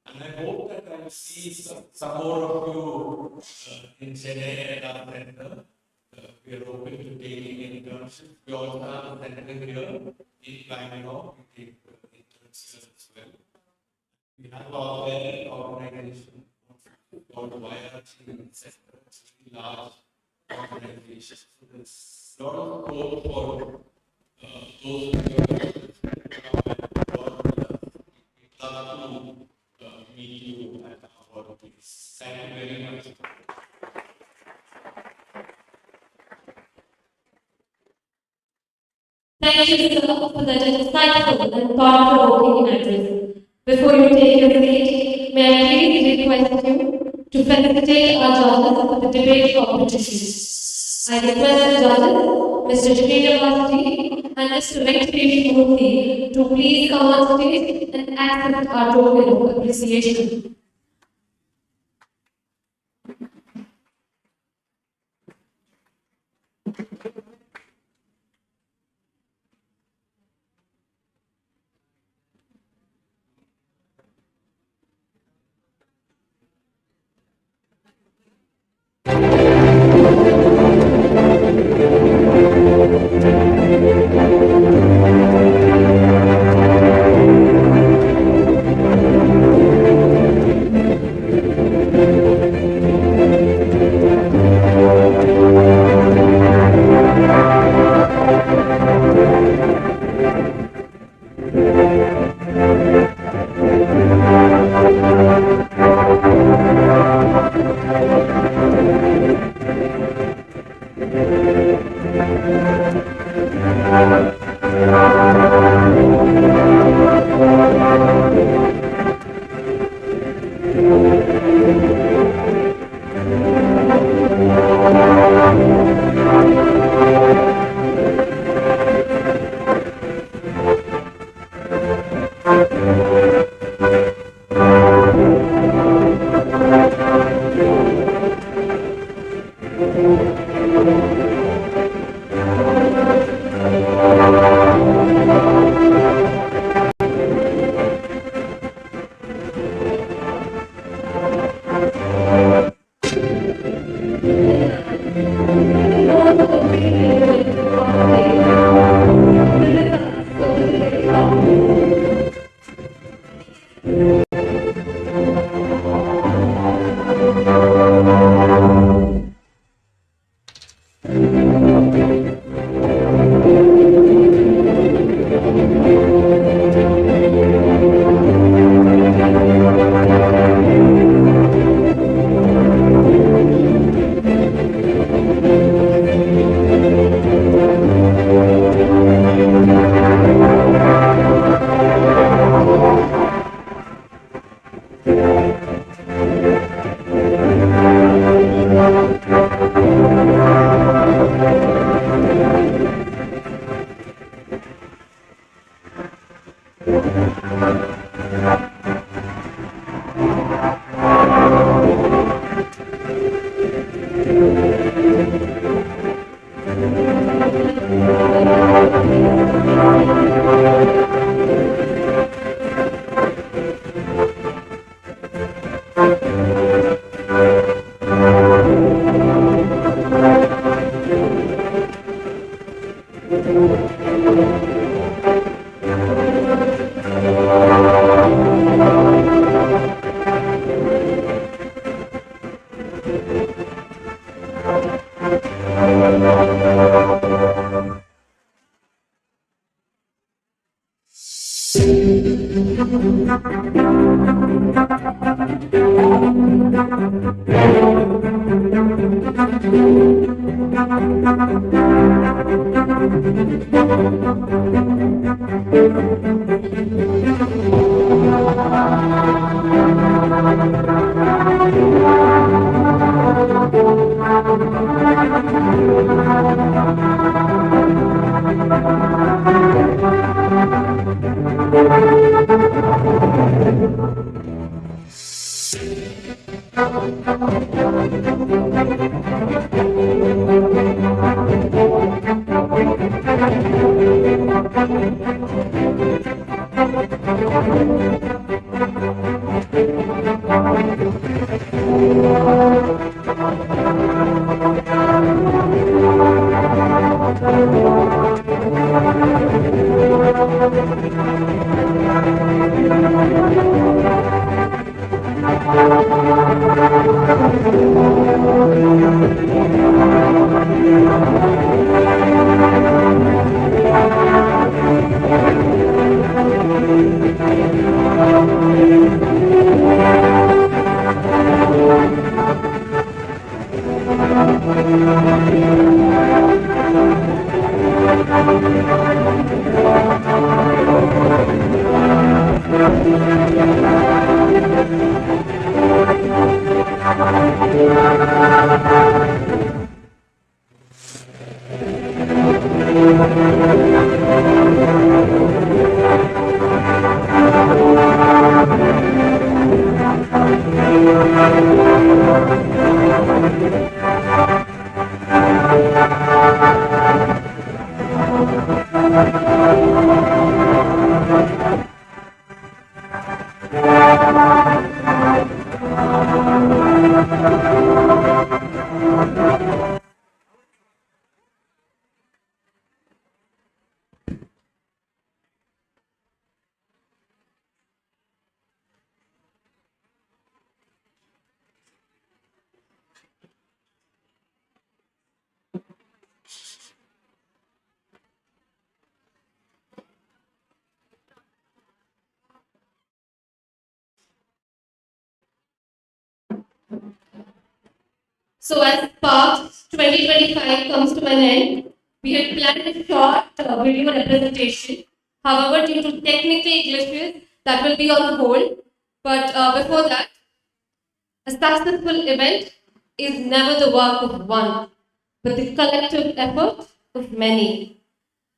And I hope that I will see some more of you in Chennai and our center. We are open to taking internships. We also have a center here in Bangalore. We take internships as well. We have our very organization called YRG Center. It's a very large organization. So there's a lot of scope for those who are love to meet you at our workplace. Thank you very much. Thank you, sir, for that insightful and thought-provoking address. Before you take your seat, may I please request you to facilitate our judges for the debate competition. I request the judges, Mr. Srinivas and Mr. Venkatesh Murthy, to please come on stage and accept our token of appreciation. So as Spark 2025 comes to an end, we had planned a short video representation. However, due to technical glitches, that will be on hold. But before that, a successful event is never the work of one, but the collective effort of many.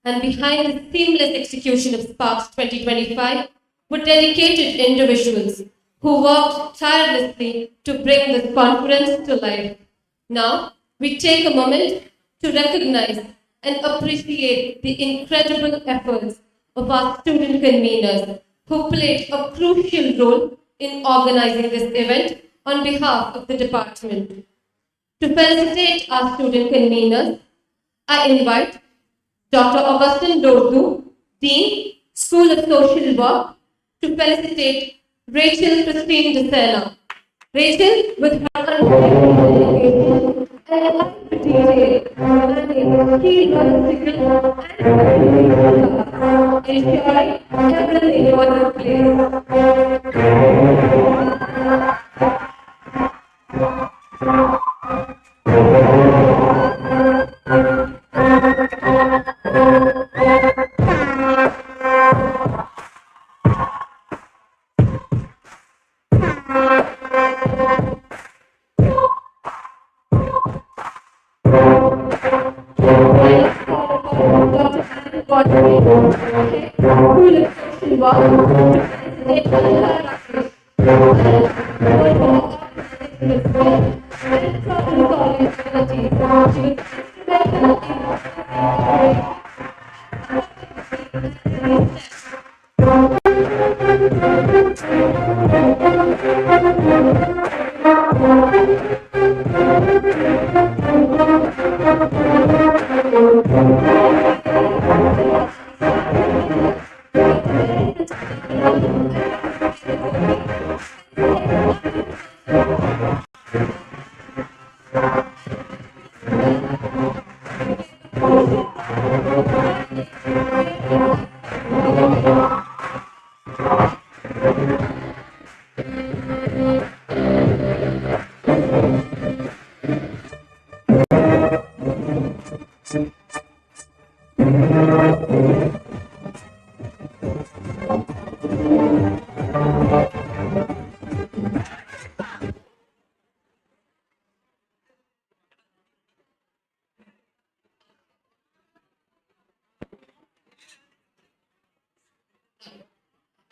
And behind the seamless execution of Sparks 2025 were dedicated individuals who worked tirelessly to bring this conference to life. Now, we take a moment to recognize and appreciate the incredible efforts of our student conveners who played a crucial role in organizing this event on behalf of the department. To felicitate our student conveners, I invite Dr. Augustine Dordu, Dean, School of Social Work, to felicitate Rachel Christine DeSena. Rachel, with her unbelievable dedication and life to detail, managing key logistical and ensuring everything was in School of Social Work,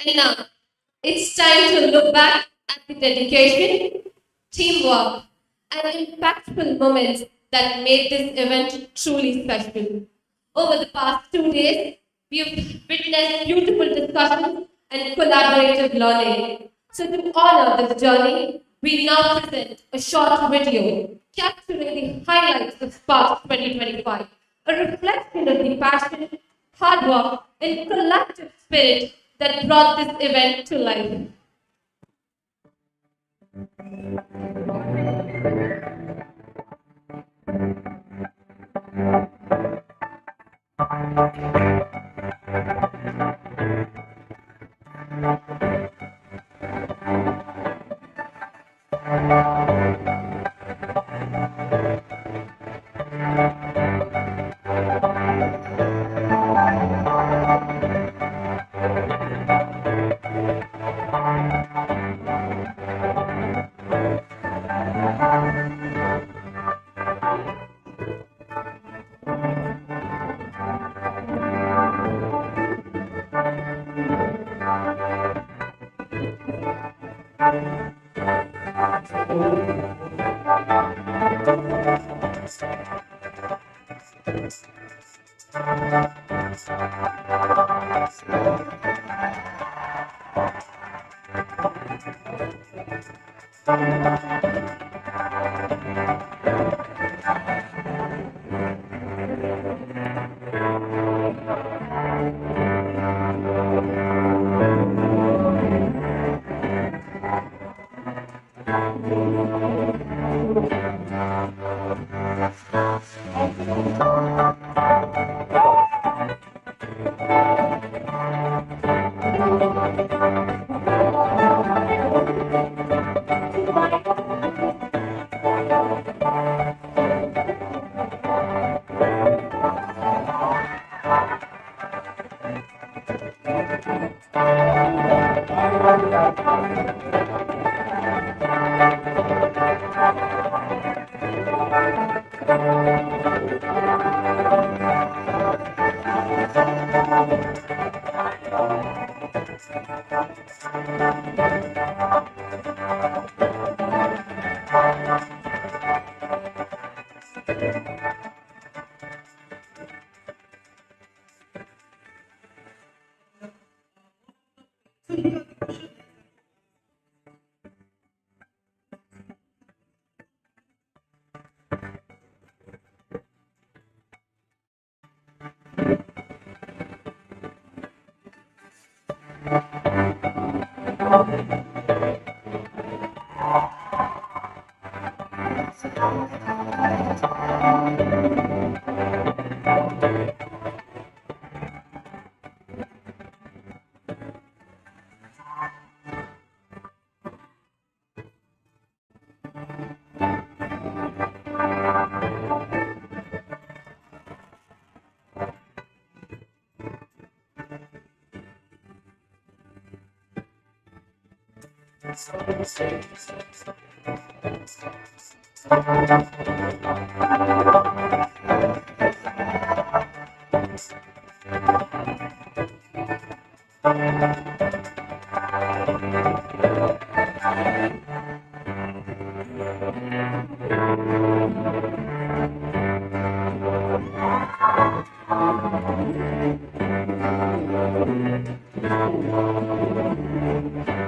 And now, it's time to look back at the dedication, teamwork, and impactful moments that made this event truly special. Over the past 2 days, we have witnessed beautiful discussions and collaborative learning. So to honor this journey, we now present a short video capturing the highlights of Sparks 2025, a reflection of the passion, hard work, and collective spirit that brought this event to life.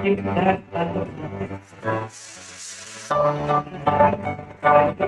think that Mr. Prakash Singh is the Chief Financial Officer and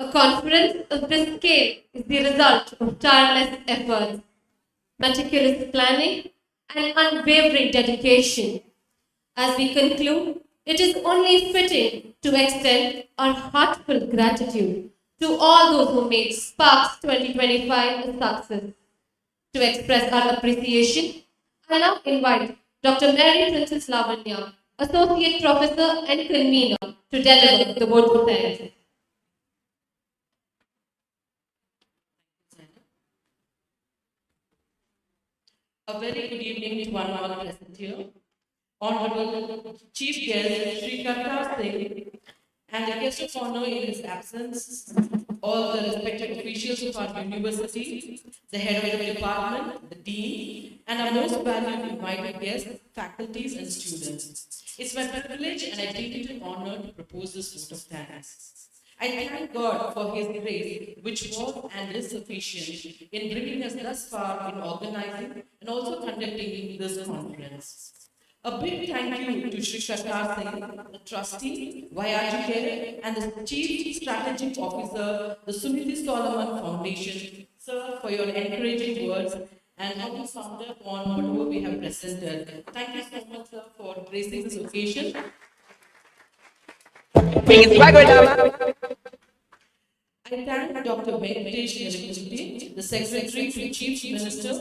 A conference of this scale is the result of tireless efforts, meticulous planning, and unwavering dedication. As we conclude, it is only fitting to extend our heartfelt gratitude to all those who made Sparks 2025 a success. To express our appreciation, I now invite Dr. Mary Princess Lavanya, Associate Professor and Convener, to deliver the vote of thanks. A very good evening to one all present here. Honorable Chief Guest Sri Kartar Singh and the guest of honor in his absence, all the respected officials of our university, the head of the department, the dean, and our most valued invited guests, faculties and students. It's my privilege and I deem it an honor to propose this vote of thanks. I thank God for His grace, which was and is sufficient in bringing us thus far in organizing and also conducting this conference. A big thank you to Shri Kartar Singh, the trustee, YRGK, and the Chief Strategic Officer, the Suniti Solomon Foundation, sir, for your encouraging words and how you summed up on whatever we have presented. Thank you so much, sir, for gracing this occasion. I thank Dr. Venkatesh Nirikuti, the Secretary to Chief Minister,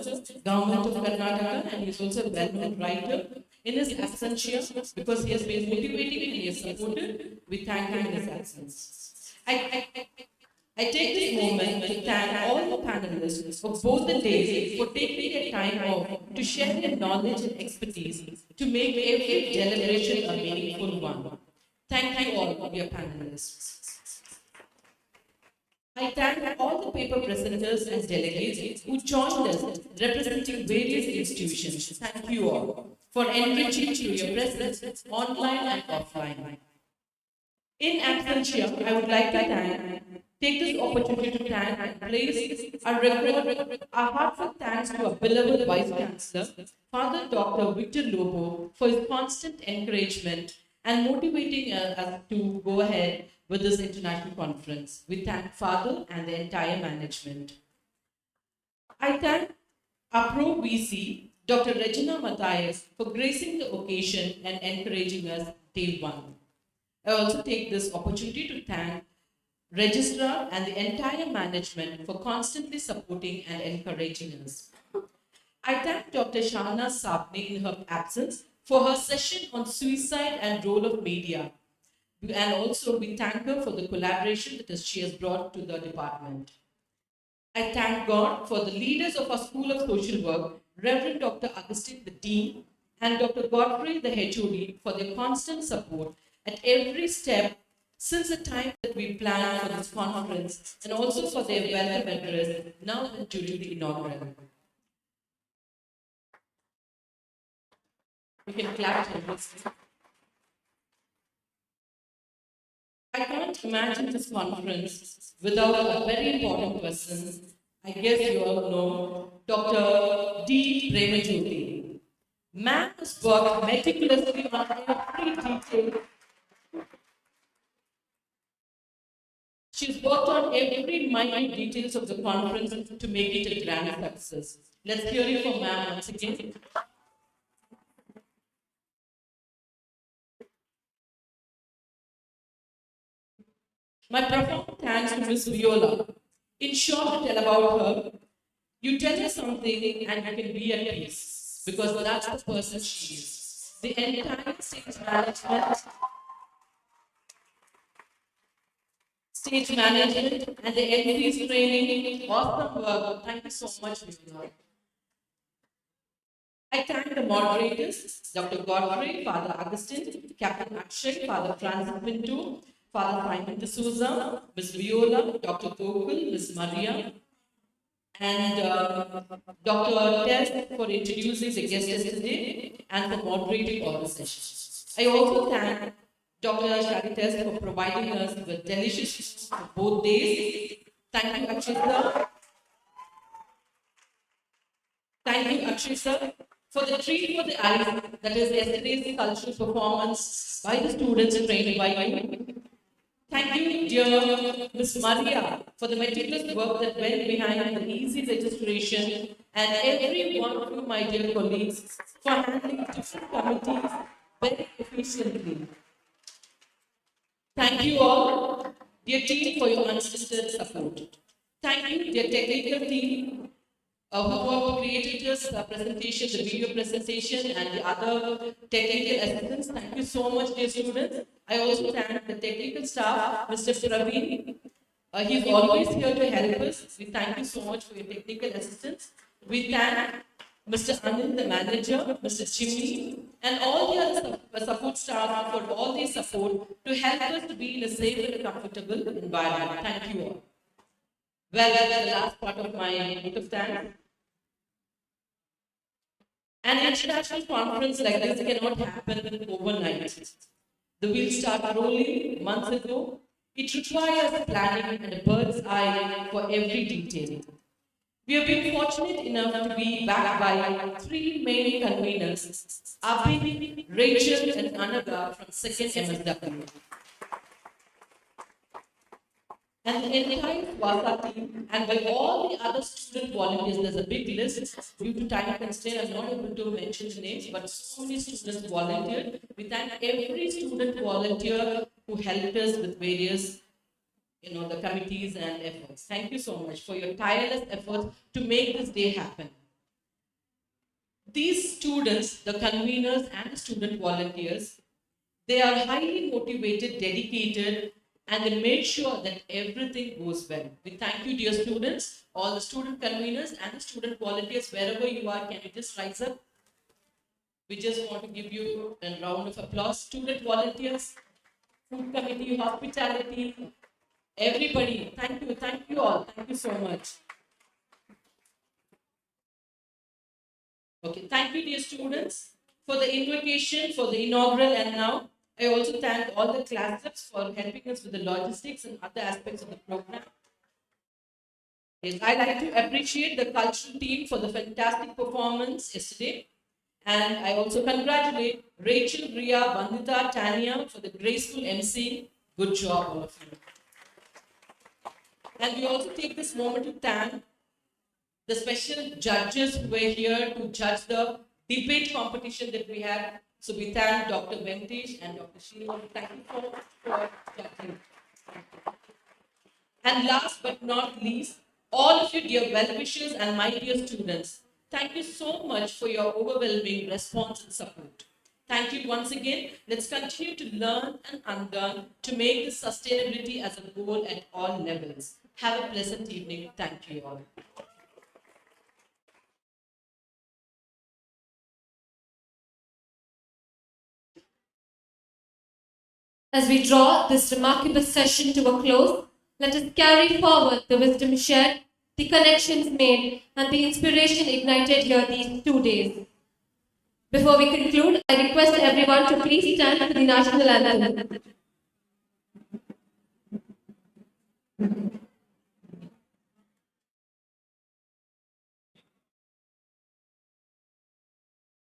Government of Karnataka, and he is also a well-known writer. In his absentia, because he has been motivating and he has supported, we thank him in his absence. I take this moment to thank all the panelists of both the days for taking their time off to share their knowledge and expertise to make every deliberation a meaningful one. Thank you all, dear panelists. I thank all the paper presenters and delegates who joined us representing various institutions. Thank you all for enriching through your presence online and offline. In absentia, I would like to take this opportunity to thank and place our heartfelt thanks to our beloved Vice Chancellor, Father Dr. Victor Lobo, for his constant encouragement and motivating us to go ahead with this international conference. We thank Father and the entire management. I thank our Pro VC, Dr. Regina Matthias, for gracing the occasion and encouraging us day one. I also take this opportunity to thank Registrar and the entire management for constantly supporting and encouraging us. I thank Dr. Shahana Sabni in her absence for her session on suicide and role of media. And also we thank her for the collaboration that she has brought to the department. I thank God for the leaders of our School of Social Work, Reverend Dr. Augustine, the Dean, and Dr. Godfrey, the HOD, for their constant support at every step since the time that we planned for this conference, and also for their welcome address now and during the inaugural. We can clap generously. I can't imagine this conference without a very important person. I guess you all know Dr. D. Premajyoti. Ma'am has worked meticulously on every detail. She's worked on every minute details of the conference to make it a grand success. Let's hear it from ma'am once again. My profound thanks to Miss Viola. In short, to tell about her, you tell her something and you can be at peace because that's the person she is. The entire stage management and the MC's training, awesome work. Thank you so much, Viola. I thank the moderators, Dr. Godfrey, Father Augustine, Captain Akshay, Father Francis Pinto, Father Simon D'Souza, Ms. Viola, Dr. Gokul, Ms. Maria, and Dr. Tess for introducing the guests yesterday and for moderating all the sessions. I also thank Dr. Shari Tess for providing us with delicious food for both days. Thank you, Akshay sir. Thank you, Akshay sir, for the treat for the eyes, that is yesterday's cultural performance by the students trained by you. Thank you, dear Ms. Maria, for the meticulous work that went behind the easy registration, and every one of you, my dear colleagues, for handling different committees very efficiently. Thank you all, dear team, for your unstinted support. Thank you, dear technical team, who have created this presentation, the video presentation, and the other technical assistants. Thank you so much, dear students. I also thank the technical staff, Mr. Praveen. He's always here to help us. We thank you so much for your technical assistance. We thank Mr. Anil, the manager, Mr. Jimmy, and all the other support staff for all their support to help us to be in a safe and comfortable environment. Thank you all. Well, the last part of my vote of thanks. An international conference like this cannot happen overnight. The wheels start rolling months ago. It requires planning and a bird's eye for every detail. We have been fortunate enough to be backed by three main conveners, Abhi, Rachel, and Anaga from 2nd MSW. And the entire WASA team, and by all the other student volunteers, there's a big list. Due to time constraint, I'm not able to mention the names, but so many students volunteered. We thank every student volunteer who helped us with various, the committees and efforts. Thank you so much for your tireless efforts to make this day happen. These students, the conveners and the student volunteers, they are highly motivated, dedicated, and they made sure that everything goes well. We thank you, dear students, all the student conveners and the student volunteers, wherever you are, can you just rise up? We just want to give you a round of applause. Student volunteers, food committee, hospitality, everybody, thank you all, thank you so much. Okay, thank you, dear students, for the invocation, for the inaugural, and now I also thank all the class reps for helping us with the logistics and other aspects of the program. Yes, I'd like to appreciate the cultural team for the fantastic performance yesterday. And I also congratulate Rachel, Ria, Bandita, Tanya for the graceful MC. Good job, all of you. And we also take this moment to thank the special judges who were here to judge the debate competition that we had. So we thank Dr. Venkatesh and Dr. Sheila. Thank you so much for judging. And last but not least, all of you dear well-wishers and my dear students, thank you so much for your overwhelming response and support. Thank you once again. Let's continue to learn and unlearn to make this sustainability as a goal at all levels. Have a pleasant evening. Thank you all. As we draw this remarkable session to a close, let us carry forward the wisdom shared, the connections made, and the inspiration ignited here these 2 days. Before we conclude, I request everyone to please stand for the national anthem.